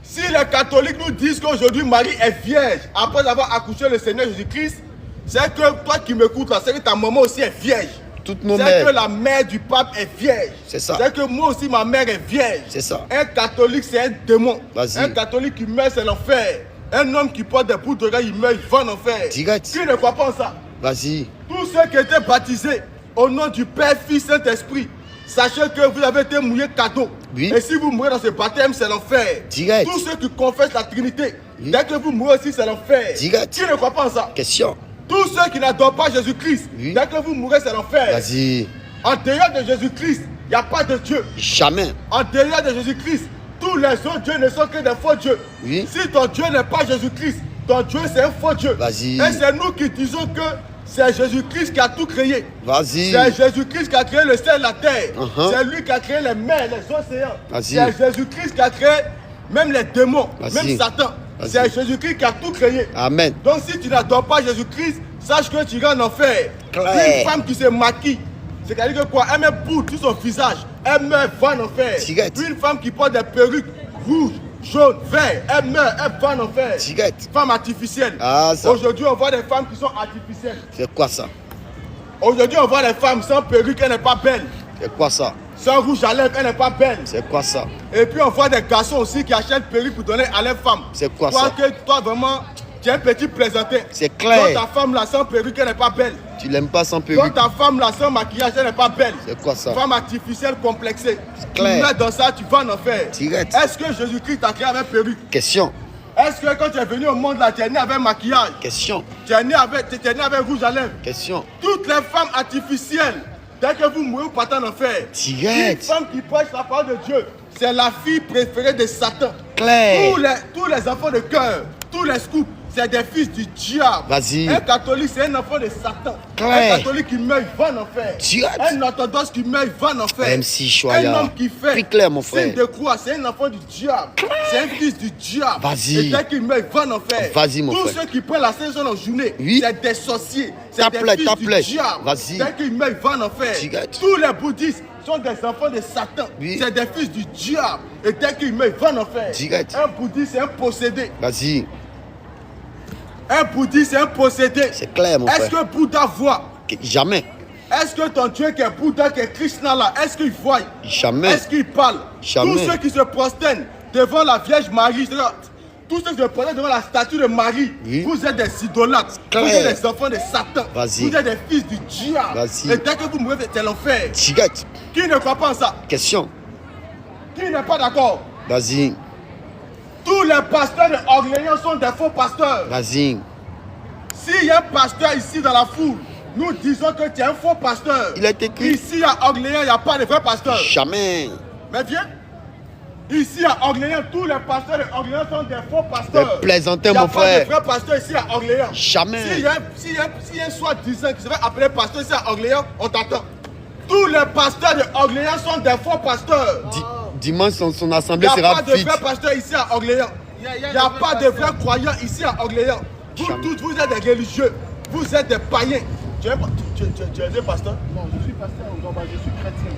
Si les catholiques nous disent qu'aujourd'hui Marie est vierge après avoir accouché le Seigneur Jésus-Christ, c'est que toi qui m'écoutes là, c'est que ta maman aussi est vierge. Toutes nos C'est mères. que la mère du pape est vierge. C'est ça. C'est que moi aussi ma mère est vierge. C'est ça. Un catholique c'est un démon. Vas-y. Un catholique qui meurt c'est l'enfer. Un homme qui porte des bouts de gars, il meurt, il va en enfer. Direct. Qui ne croit pas en ça? Vas-y. Tous ceux qui étaient baptisés au nom du Père, Fils, Saint-Esprit, sachez que vous avez été mouillés cadeau. Oui. Et si vous mourrez dans ce baptême, c'est l'enfer. Direct. Tous ceux qui confessent la Trinité, Oui. Dès que vous mourrez aussi, c'est l'enfer. Direct. Qui ne croit pas en ça? Question. Tous ceux qui n'adorent pas Jésus-Christ, Oui. dès que vous mourrez, c'est l'enfer. Vas-y. En dehors de Jésus-Christ, il n'y a pas de Dieu. Jamais. En dehors de Jésus-Christ, tous les autres dieux ne sont que des faux dieux. Oui. Si ton Dieu n'est pas Jésus-Christ, ton Dieu c'est un faux Dieu. Vas-y. Et c'est nous qui disons que c'est Jésus-Christ qui a tout créé. Vas-y. C'est Jésus-Christ qui a créé le ciel et la terre. Uh-huh. C'est lui qui a créé les mers, les océans. Vas-y. C'est Jésus-Christ qui a créé même les démons, Vas-y. même Satan. Vas-y. C'est Jésus-Christ qui a tout créé. Amen. Donc si tu n'adores pas Jésus-Christ, sache que tu iras en enfer. Claire. Une femme qui se maquille, c'est-à-dire que quoi? Elle met poudre sur son visage, elle meurt, va en enfer. Tirette. Une femme qui porte des perruques rouges, jaunes, verts, elle meurt, elle va en enfer. Tirette. Femme artificielle. Ah, ça. Aujourd'hui, on voit des femmes qui sont artificielles. C'est quoi ça? Aujourd'hui, on voit des femmes sans perruque, elle n'est pas belle. C'est quoi ça? Sans rouge à lèvres, elle n'est pas belle. C'est quoi ça? Et puis on voit des garçons aussi qui achètent perruque pour donner à leurs femmes. C'est quoi toi, ça? Toi, vraiment, tu es un petit plaisantin. C'est clair. Donc ta femme là sans perruque, elle n'est pas belle. Tu l'aimes pas sans Donc perruque? ta femme là sans maquillage, elle n'est pas belle. C'est quoi ça? Femme artificielle complexée. clair. Tu mets dans ça, tu vas en enfer. Direct. Est-ce que Jésus-Christ t'a créé avec perruque? Question. Est-ce que quand tu es venu au monde là, tu es né avec maquillage? Question. Tu es né avec rouge à lèvres? Question. Toutes les femmes artificielles, dès que vous mourrez, vous partez en enfer. Direct. Une femme qui prêche la parole de Dieu, c'est la fille préférée de Satan. Clair. Tous les enfants de cœur, tous les scouts, c'est des fils du diable. Vas-y. Un catholique, c'est un enfant de Satan. Clair. Un catholique qui meurt, il va en enfer. Direct. Un orthodoxe qui meurt, il va en enfer. MC Choya. Un homme qui fait Plus clair, mon signe frère. de croix, c'est un enfant du diable. C'est un fils du diable. Vas-y. Et dès qu'il meurt, il va en enfer. Vas-y, mon Tous frère. ceux qui prennent la saison en journée, Oui. c'est des sorciers. C'est Tape-les, des fils du tape-les. diable. Vas-y. Dès qu'il meurt, il va en enfer. Direct. Tous les bouddhistes sont des enfants de Satan. Oui. C'est des fils du diable. Et dès qu'il meurt, il va en enfer. Direct. Un bouddhiste, c'est un possédé. Vas-y. Un bouddhiste, c'est un possédé. C'est clair, mon Est-ce frère. que Bouddha voit? Jamais. Est-ce que ton Dieu qui est Bouddha, qui est Krishna là, est-ce qu'il voit? Jamais. Est-ce qu'il parle? Jamais. Tous ceux qui se prosternent devant la Vierge Marie, tous ceux qui se prosternent devant la statue de Marie, Oui. vous êtes des idolâtres. Clair. Vous êtes des enfants de Satan. Vas-y. Vous êtes des fils du diable. Vas-y. Et dès que vous mourrez, c'est l'enfer. Direct. Qui ne croit pas en ça? Question. Qui n'est pas d'accord? Vas-y. Tous les pasteurs de Orléans sont des faux pasteurs. Vas-y. S'il y a un pasteur ici dans la foule, nous disons que tu es un faux pasteur. Il est écrit. Ici à Orléans, il n'y a pas de vrai pasteur. Jamais. Mais viens. Ici à Orléans, tous les pasteurs de Orléans sont des faux pasteurs. Des plaisantins, Il n'y a mon pas frère. de vrai pasteur ici à Orléans. Jamais. S'il y a un soi-disant qui se fait appeler pasteur ici à Orléans, on t'attend. Tous les pasteurs de Orléans sont des faux pasteurs. Dimanche, son Il n'y assemblée a sera pas de vide. vrai pasteur ici à Orléans. Il n'y a pas de vrais croyants ici à Orléans. Vous Jamais. tous, vous êtes des religieux. Vous êtes des païens. Tu es un pasteur? Non, je suis pasteur, je suis chrétien.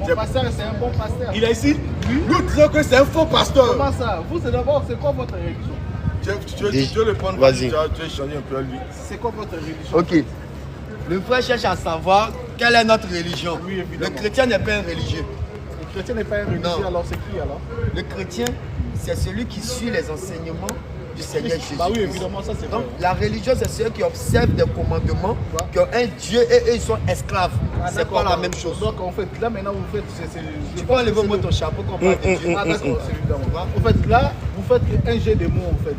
C'est- Mon pasteur, c'est un bon pasteur. Il est ici? Nous disons que c'est un faux pasteur. Comment ça? Vous, c'est d'abord, c'est quoi votre religion? Tu veux le prendre? Vas-y. Tu veux changer un peu lui. C'est quoi votre religion? Ok. Le frère cherche à savoir quelle est notre religion. Oui, évidemment. Le chrétien n'est pas un religieux. Le chrétien n'est pas un religieux, Non. alors c'est qui alors? Le chrétien, c'est celui qui suit les enseignements du Seigneur Jésus. Bah oui, évidemment, ça c'est vrai. Donc, la religion, c'est ceux qui observent des commandements, qui ont un Dieu et eux, ils sont esclaves. Ah, C'est d'accord, pas la bah, même chose. Donc en fait, là maintenant vous faites. Tu peux enlever moi ton chapeau qu'on parle de Dieu. Ah d'accord, c'est évidemment. En fait, là, vous faites un jet de mots en fait.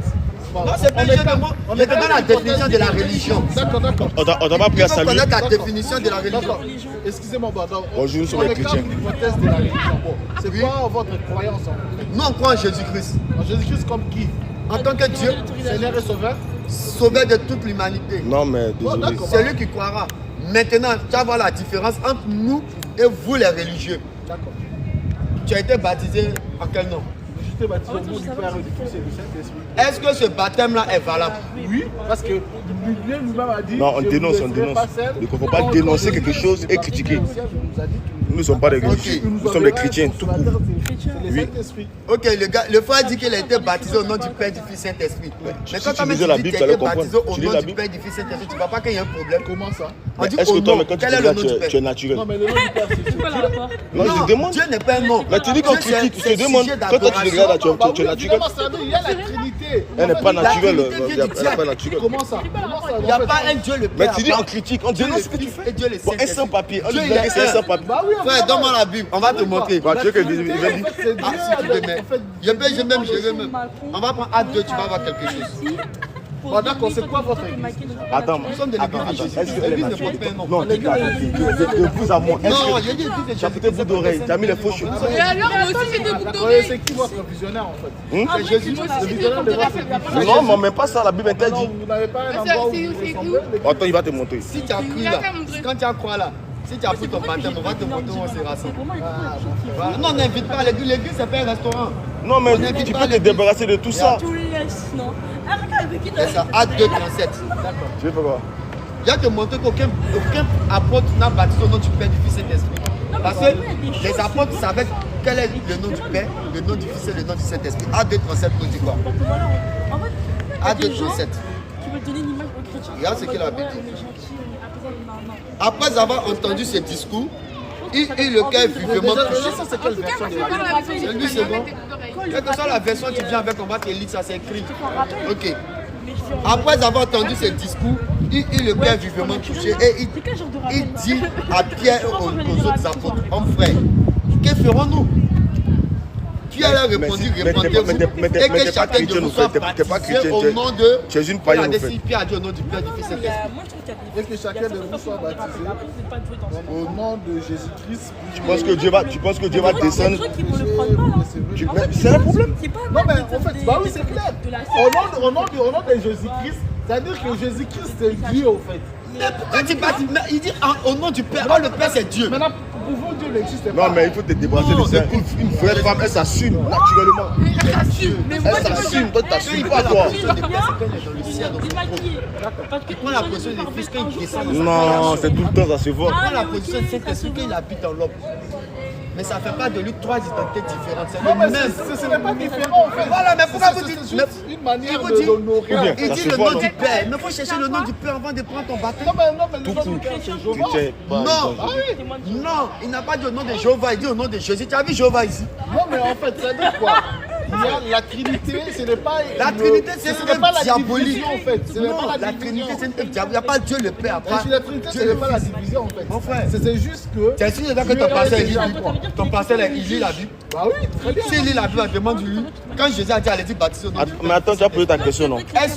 Bon, Non, c'est pas un on est jeu de quand- mots. on Je est te donne quand la même définition de la hypothèse. religion. D'accord, d'accord. On t'a pas appris à Il faut saluer. connaître la D'accord. définition de la religion. D'accord. Excusez-moi, pardon. Bonjour, nous sommes On les est quand chrétiens. même l'hypothèse de la religion. Bon, c'est Oui. quoi votre croyance en fait? Nous, on croit en Jésus-Christ. En Jésus-Christ comme qui? En tant que Dieu, Seigneur et Sauveur? sauveur de toute l'humanité. Non, mais Bon, désolé. d'accord. Celui qui croira. Maintenant, tu vas voir la différence entre nous et vous, les religieux. D'accord. Tu as été baptisé en quel nom? Je t'ai baptisé au nom du Père et du Fils et du Saint-Esprit. Est-ce que ce bâtême-là est valable? Oui, parce que Dieu lui-même a dit. Non, on je vous dénonce, on laisserai dénonce. pas seul. Il ne faut pas Quand dénoncer Jésus quelque chose est et parti critiquer. dans le ciel, je vous ai dit qu'il Nous ne sommes pas des Ok. religieux. nous Nous sommes des enverra chrétiens, sur tout la court. terre, c'est le Oui. Saint-Esprit. Ok, le frère dit qu'il a été baptisé au nom du Père, du Fils, Saint-Esprit. Mais Si quand tu toi-même lisais la tu dis Bible, que tu tu as allais été baptisé comprendre. au Tu lis nom la du Bible. Père, du Fils, Saint-Esprit, tu ne vois pas qu'il y a un problème. Comment ça? On dit Est-ce au que toi, nom. mais quand tu Quel dis est là, le nom du tu es Père? naturel? Non, mais le nom du Père, c'est Dieu. Non, je te demande. Dieu n'est pas un nom. Mais tu dis qu'on Dieu, critique, c'est je te demande. sujet Quand toi tu d'adoration. regardes là, tu Bah es oui, naturel. évidemment, ça veut dire, il y a la Trinité vérité. Elle n'est pas naturelle. vérité vient du Elle n'est pas diable. naturelle. Comment ça? Il n'y a pas un Dieu le Père. Mais tu dis à part on critique, on Dieu dénonce le ce que tu Fils fais. et Dieu le Bon, un Saint-Esprit. sans-papier. On Dieu, dit il que est c'est un un. sans-papier. Bah oui, Frère, donne-moi la Bible, on va te montrer. Bah, tu veux que je dise. En fait, c'est Dieu. Ah, si tu veux, mais En fait, je vais même. On va prendre Acte 2, tu vas voir quelque chose. Bon, d'accord, c'est quoi votre église? Attends, Nous sommes de l'église de Jésus. est-ce qu'elle est L'église ne naturelle? porte pas un nom. Non, de vous à moi. Non, il y a Est-ce des églises de que Jésus. tu as peut-être bout d'oreille, tu as mis les faux cheveux. Et alors, moi aussi, j'ai des boucles Ouais, d'oreilles. c'est qui votre visionnaire en fait? C'est Jésus. Moi Le aussi, j'ai des visionnaire boucles de votre d'oreilles. Non, mais même pas ça, la Bible Non, interdit. vous n'avez pas un C'est- endroit où c'est- vous c'est ressemblez? Attends, il va te montrer. Si tu as cru Il a là, qu'à montrer. quand tu as croix là, si tu as pris ton baptême, on va te montrer où on se rassemble. Voilà. Non, on n'invite pas l'église, l'église c'est pas un restaurant. Non, mais On n'invite tu pas peux te les- débarrasser de tout ça. Tous les non. Ah, regarde, avec qui C'est ça, Acte 2, 37. Tu veux faire quoi? Il va te montrer qu'aucun apôtre n'a baptisé au nom du Père, du Fils et de l'Esprit. Parce que les apôtres savaient quel est le nom du Père, le nom du Fils et le nom du Saint-Esprit. Acte 2, 37 nous dit quoi? Voilà, en fait, il y a Acte 2, des gens 37. qui veulent donner une image aux chrétiens. Regarde ce qu'il a dit. Ouais, on est gentil, on est apaisant, non. Après avoir entendu ce discours, il eut le cœur vivement Déjà, touché. ça c'est quelle version de la Bible? C'est lui, c'est bon. Quelle que soit la version, tu viens avec, on va te lire, ça c'est écrit. Ok. Après avoir entendu ce discours, il eut le cœur vivement touché et il dit à Pierre et aux autres apôtres, hommes frères, que ferons-nous? Pierre leur répondit, répondez-vous, et que chacun de vous soit baptisé au nom de... Tu es une païenne, en fait. Pierre a dit au nom du Père, du Fils et de l'Esprit. Moi, je trouve qu'il y a des. Et que chacun de vous soit baptisé au nom de Jésus-Christ. Tu penses que Dieu va descendre? Qui vont le prendre mal, hein. C'est le problème. C'est pas Non, mais mal en fait, bah oui, c'est clair. Au nom de Jésus-Christ, c'est-à-dire que Jésus-Christ, c'est Dieu, en fait. Mais pourquoi tu baptises? Il dit au nom du Père. Oh, le Père, c'est Dieu. Maintenant, pour vous, Dieu n'existe pas. Non, mais il faut te débarrasser de ça. Une vraie femme, elle s'assume naturellement. Elle s'assume, toi tu t'assumes pas, toi. Prends la position du Fils quand il descend. Non, c'est tout le temps, ça se voit. Prends la position du Saint-Esprit quand il habite en l'homme. Mais ça ne fait pas de lui trois identités différentes. C'est Non, mais le même. ce n'est pas différent, en fait. Voilà, mais pourquoi vous C'est dites... juste une manière il vous de dit- l'honorer. Ou bien, Il ça dit se le voit, nom non? du Père. Mais il faut chercher le nom du Père avant de prendre ton baptême. Non, mais les gens du Père, c'est Jéhovah. Chrétien, pas Non. évangile. Non, il n'a pas dit au nom de Jéhovah, il dit au nom de Jésus. Tu as vu Jéhovah ici? Non, mais en fait, ça veut dire quoi? Il y a la Trinité, ce n'est pas. La Trinité, c'est ce une n'est pas la diabolique. division, en fait. Ce n'est Non, pas la division. Trinité, c'est une diabolique. Il n'y a pas Dieu le Père. Et Après, sur la Trinité, ce Dieu n'est le pas la Fils. division, en fait. Mon frère. C'est juste que. C'est sûr que ton pasteur lit la Bible. Ton pasteur, il lit la Bible. Bah oui, très bien. S'il lit la Bible, demande-lui. Quand Jésus a dit, allez-y, baptisez au nom du Mais attends, tu as posé ta question, non? Un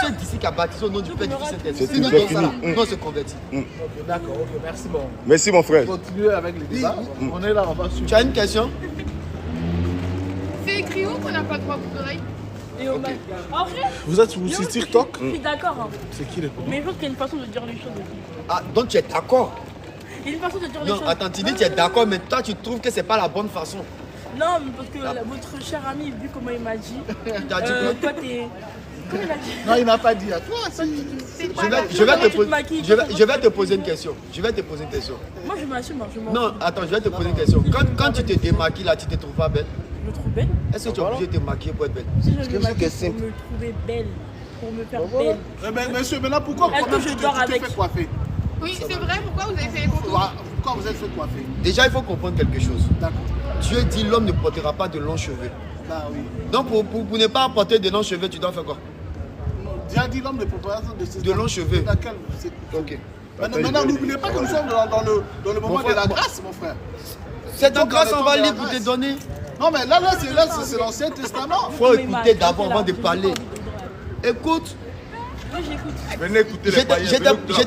seul d'ici qui a baptisé au nom du Père du Fils et de l'Esprit. C'est Sinon, tout, dans ça, là, fini. non, se convertit. Ok, d'accord, ok, merci. Bon, Merci, mon frère. continuez avec les débats. On est là, on va suivre. Tu as une question? C'est écrit où qu'on n'a pas droit aux boucles d'oreilles? En vrai, Vous êtes sur TikTok? je suis d'accord. hein. C'est qui les Mais je pense qu'il y a une façon de dire les choses aussi. Ah, donc tu es d'accord? Il y a une façon de dire les Non, choses. attends, tu dis que tu es d'accord, mais toi, tu trouves que c'est pas la bonne façon. Non, mais parce que votre cher ami, vu comment il m'a dit, T'as dit quoi? toi t'es. Comment il a dit? Non, il n'a pas dit à toi. Je vais te poser une question. Je vais te poser une question. Moi je m'assume, hein, je m'en Non, attends, je vais te poser une question. Quand tu te démaquilles là, tu te trouves pas belle? Je me trouve belle. Est-ce que tu es obligé de te maquiller pour être belle? Si je me que maquille c'est pour me trouver belle, pour me faire Voilà. belle. Eh ben, monsieur, maintenant pourquoi Est-ce que quand je tu dors te avec? fais coiffer? Oui, c'est vrai, pourquoi vous avez fait les concours? Pourquoi vous êtes fait coiffer? Déjà, il faut comprendre quelque chose. D'accord. Dieu dit l'homme ne portera pas de longs cheveux. Bah oui. Donc, pour ne pas porter de longs cheveux, tu dois faire quoi? Dieu a dit l'homme ne peut pas De longs cheveux. D'accord. Ok. Maintenant, n'oubliez pas que nous sommes dans le moment frère, de la moi- grâce, mon frère. C'est en Donc, grâce, dans le on va temps de lire la pour te grâce. donner. Non, mais là c'est l'Ancien Testament. Il faut écouter d'abord avant de parler. Écoute, Oui, j'écoute. Venez écouter je les païens.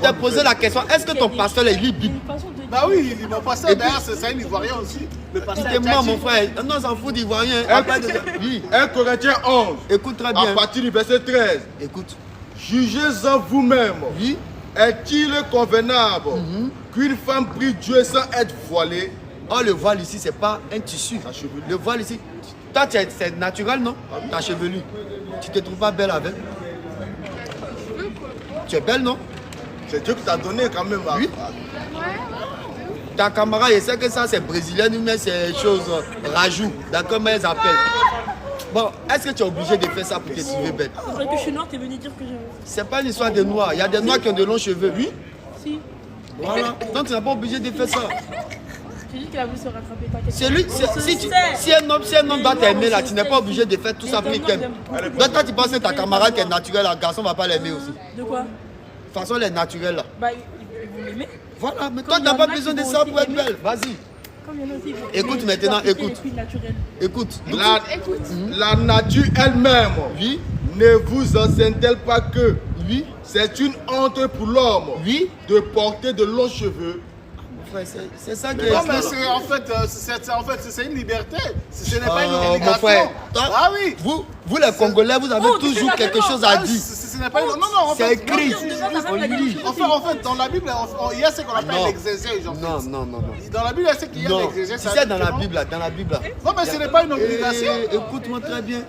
t'ai posé la question. Est-ce que ton pasteur là, il lit Il y a Bible? une façon de dire. Bah oui, mon pasteur, d'ailleurs, c'est un Ivoirien aussi. Le pasteur C'était moi, Tchadji. mon frère. Non, on s'en fout d'Ivoirien. Oui. 1 Corinthiens 11, Écoute très à bien. partir du verset 13. Écoute. Jugez-en vous-même. Oui. Est-il convenable qu'une femme prie Dieu sans être voilée? Oh, le voile ici, c'est pas un tissu. Le voile ici, toi, c'est naturel, non? Ta chevelure. Tu te trouves pas belle avec? Tu es belle, non? C'est Dieu qui t'a donné quand même. Oui. Ta camarade, je sais que ça, c'est brésilien, mais c'est chose rajout. D'accord, mais elles appellent. Bon, est-ce que tu es obligé de faire ça pour te trouver belle? C'est vrai que je suis noire, t'es venu dire que je. C'est pas une histoire de noirs. Il y a des noirs qui ont de longs cheveux, oui? Si. Voilà. Donc, tu n'es pas obligé de faire ça. C'est juste qu'il a voulu se rattraper. t'inquiète. C'est lui, On se si un homme doit t'aimer là, tu n'es pas obligé de faire tout ça pour qu'il t'aime. Donc toi tu penses que ta camarade qui est naturelle, le garçon va pas l'aimer aussi. De quoi? De toute façon, elle est naturelle là. Bah, ils vont l'aimer. Voilà, mais Comme toi il y t'as en pas a qui besoin de vont ça aussi pour être aimer. belle. Vas-y, Comme il y en a aussi, ils vont Écoute aimer. maintenant, Tu dois écoute. accepter les filles naturelles. écoute. La nature elle-même Oui, ne vous enseigne-t-elle pas que oui, c'est une honte pour l'homme oui. de porter de longs cheveux? Frère, c'est ça qui est. Non, mais c'est en fait, c'est une liberté. Ce n'est pas une Mon obligation. frère, toi, Ah oui. vous les Congolais, vous avez Oh, tu toujours fais quelque la chose à dire. Ce n'est pas une... Non, en C'est fait, écrit. Non, On lit. En fait, dans la Bible, il y a ce qu'on appelle Non. l'exégèse. en fait. Non. Dans la Bible, il y a ce qu'il y a Non, l'exégèse. tu sais, dans la Bible, là, Non, mais ce n'est pas une obligation. Écoute-moi très bien.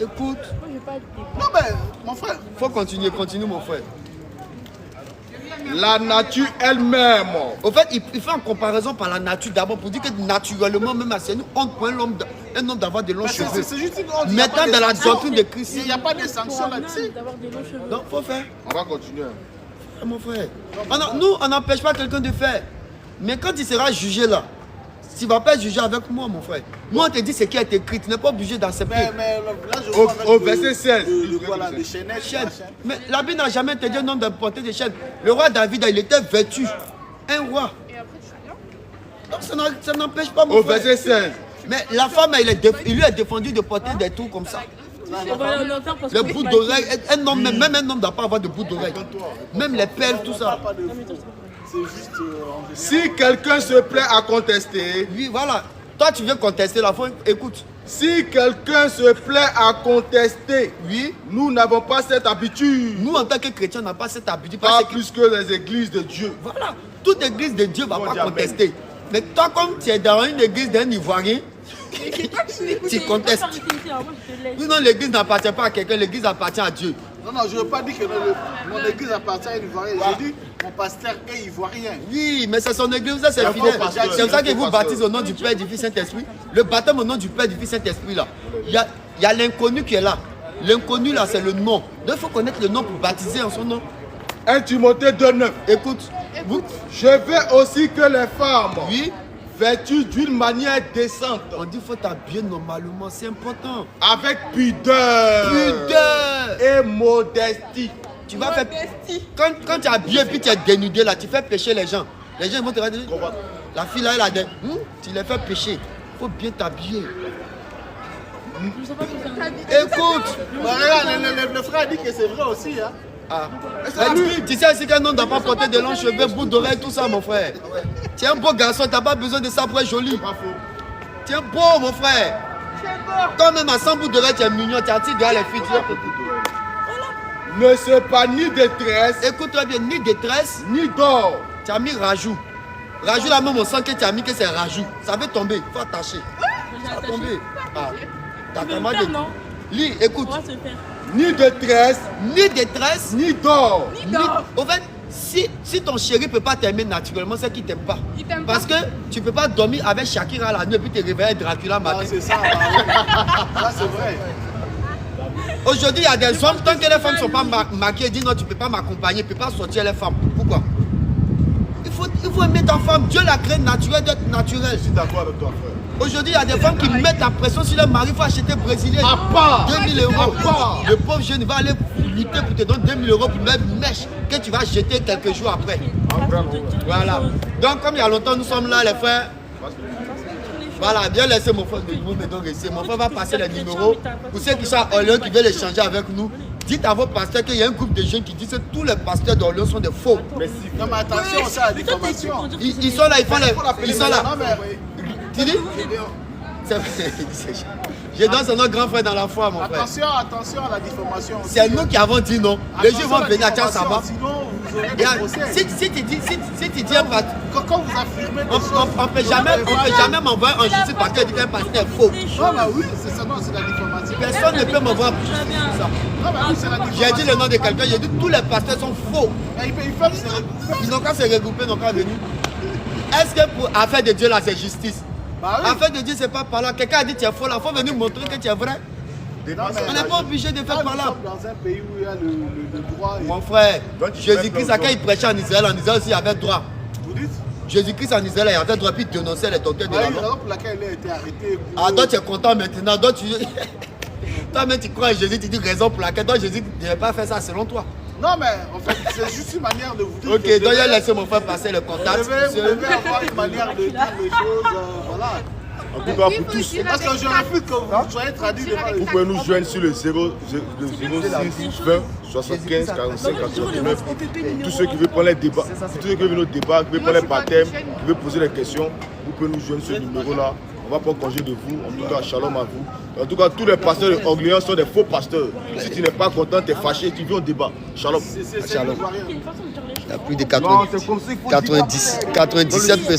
Écoute. Moi, je vais pas être Non, mais mon frère. Faut continuer, continue mon frère. La nature elle-même. Au fait, il fait en comparaison par la nature d'abord pour dire que naturellement, même c'est une honte pour un homme d'avoir de longs Mais cheveux. c'est juste une honte. Il y a Maintenant, pas de dans la sanction. doctrine de Christ, Il n'y a pas de pour sanction un là-dessus. homme d'avoir des longs cheveux. non, faut faire. On va continuer. Mon frère. Nous, on n'empêche pas quelqu'un de faire. Mais quand il sera jugé là, tu ne vas pas être jugé avec moi, mon frère. Moi, on te dit ce qui a été écrit. Tu n'es pas obligé d'accepter. Mais là, je Au- vois avec au le- verset 16. le voilà, les chaînettes, Chaîne. machin. Mais la Bible n'a jamais interdit un homme de porter des chaînes. Le roi David, il était vêtu. Un roi. Donc ça n'empêche pas, mon Au frère. verset 16. Mais la femme, il lui a défendu de porter des trucs comme ça. Et voilà, on entend parce Le que- bout d'oreille, un homme, même un homme ne doit pas avoir de bout d'oreille. Même les perles, tout ça. Pas de fou. C'est juste en général. Si quelqu'un se plaît à contester, Oui, voilà. Toi, tu viens contester la foi. Écoute. si quelqu'un se plaît à contester, Oui. nous n'avons pas cette habitude. Nous, en tant que chrétiens, on n'a pas cette habitude. Pas Parce que, plus que les églises de Dieu. voilà, toute église de Dieu ne va Bon, pas diable. contester. Mais toi, comme tu es dans une église d'un Ivoirien, tu contestes. Oui, non, l'église n'appartient pas à quelqu'un, l'église appartient à Dieu. Non, je ne veux pas dire que mon église appartient à une Ivoirienne. Je dis mon pasteur est ivoirien. Oui, mais c'est son église, ça c'est Un fidèle. faux pasteur, C'est pour ça un qu'il faux vous pasteur. baptise au nom du Père, du Fils, Saint-Esprit. Le baptême au nom du Père, du Fils, Saint-Esprit là. Il y a l'inconnu qui est là. L'inconnu là, c'est le nom. Donc il faut connaître le nom pour baptiser en son nom. 1 Timothée 2,9. Écoute, vous, Je veux aussi que les femmes, oui, vêtues d'une manière décente, on dit qu'il faut t'habiller normalement, c'est important. avec pudeur Pudeur. et modestie. Tu vas faire. Quand tu es habillé puis tu es dénudé là, tu fais pécher les gens. Les gens vont te regarder. La fille là, elle a des. Tu les fais pécher. Il faut bien t'habiller. Écoute. Bah, regarde, le frère dit que c'est vrai aussi. Hein. Ah. Mais tu sais aussi qu'un homme ne doit pas porter de longs cheveux, bout d'oreille, tout ça, mon frère. Tu es un beau garçon, tu n'as pas besoin de ça pour être joli. Tu es beau, mon frère. Toi-même, à 100 bouts d'oreille, tu es mignon, tu attires derrière les filles. Ne se pas ni détresse, Écoute-toi bien, ni détresse, ni d'or, tu as mis rajout. Rajout là même, on sent que tu as mis que c'est rajout. Ça va tomber, il faut attacher. Ça va tomber. Ah. T'as Tu veux tellement le faire, de. non? Lis, écoute. On va se faire. ni détresse, Ni détresse, ni d'or. Au fait, si ton chéri ne peut pas t'aimer naturellement, c'est qu'il ne t'aime pas. Il t'aime Parce que tu ne peux pas dormir avec Shakira la nuit et puis te réveiller Dracula Ah, matin. c'est ça. Bah, oui. Ça, c'est vrai. Aujourd'hui, il y a des hommes, tant que les femmes ne sont pas maquillées, ils disent non, tu ne peux pas m'accompagner, tu ne peux pas sortir les femmes. Pourquoi? Il faut aimer ta femme. Dieu l'a créée naturelle d'être naturelle. Je suis d'accord avec toi, frère. Aujourd'hui, il y a des femmes qui mettent la pression sur leur mari, il faut acheter brésilien. À part. 2000 euros. Le pauvre jeune va aller lutter pour te donner 2000 euros pour mettre une mèche que tu vas jeter quelques jours après. Voilà. Donc, comme il y a longtemps, nous sommes là, les frères. Voilà, bien laisser mon frère de nous, mais donc ici. Mon frère va passer les numéros. Pour ceux qui sont à Orléans, qui veulent échanger avec nous, dites à vos pasteurs qu'il y a un groupe de jeunes qui disent que tous les pasteurs d'Orléans sont des faux. Non, mais attention, ça, la diffamation. Ils sont là, ils font les. Ils sont là. Non, mais Tu dis? Je donne son nom grand frère dans la foi, mon frère. attention à la diffamation. aussi. C'est nous qui avons dit non. Les gens Attention vont à la venir à Tiens diffamation, Saba. Sinon, vous aurez Et des à- procès. Si tu dis un pasteur, Quand vous affirmez des on choses, ne peut jamais m'envoyer un justice parce qu'il dit qu'un pasteur est faux. Non, bah oui, c'est ça, non, c'est la diffamation. Personne ne peut m'envoyer un justice pour ça. Non, bah oui, c'est la diffamation. J'ai dit le nom de quelqu'un, j'ai dit tous les pasteurs sont faux. Mais ils peuvent se regrouper. Ils n'ont qu'à se regrouper, ils n'ont qu'à venir. Est-ce que pour affaire de Dieu là, c'est justice? Bah oui. Affaire de Dieu, c'est pas par là. Quelqu'un a dit tu es faux là, il faut venir montrer que tu es vrai. Non, mais On n'est pas obligé de là, faire par nous là. sommes dans un pays où il y a le droit. Mon frère, Donc, tu Jésus-Christ, fais quand il prêchait en Israël aussi, il y avait droit. Vous dites? Jésus-Christ en Israël est en train de puis dénoncer les docteurs de la La loi. raison pour laquelle elle a été arrêtée. Ah, donc tu es content maintenant. Donc tu... Toi-même, tu crois en Jésus, tu dis raison pour laquelle. Donc Jésus ne devait pas faire ça selon toi. Non, mais en fait, c'est juste une manière de vous dire. Ok, que donc il a laissé mon frère passer le contact. Vous devez avoir une manière de dire les choses. Voilà. En tout cas, pour tous, Parce que je refuse que vous soyez traduit devant les vous pouvez nous joindre sur le 06 20 75 45 89. Tous ceux qui veulent prendre les débats, tous ceux qui veulent venir au débat, qui veulent prendre les baptêmes, qui veulent poser des questions, vous pouvez nous joindre sur ce numéro-là. On va prendre congé de vous. En tout cas, shalom à vous. En tout cas, tous les pasteurs de Orléans sont des faux pasteurs. Si tu n'es pas content, tu es fâché, tu viens au débat. Shalom. Shalom. Il y a une façon de dire les choses. Il y a plus de Non, c'est comme ça qu'il faut dire. 97 personnes.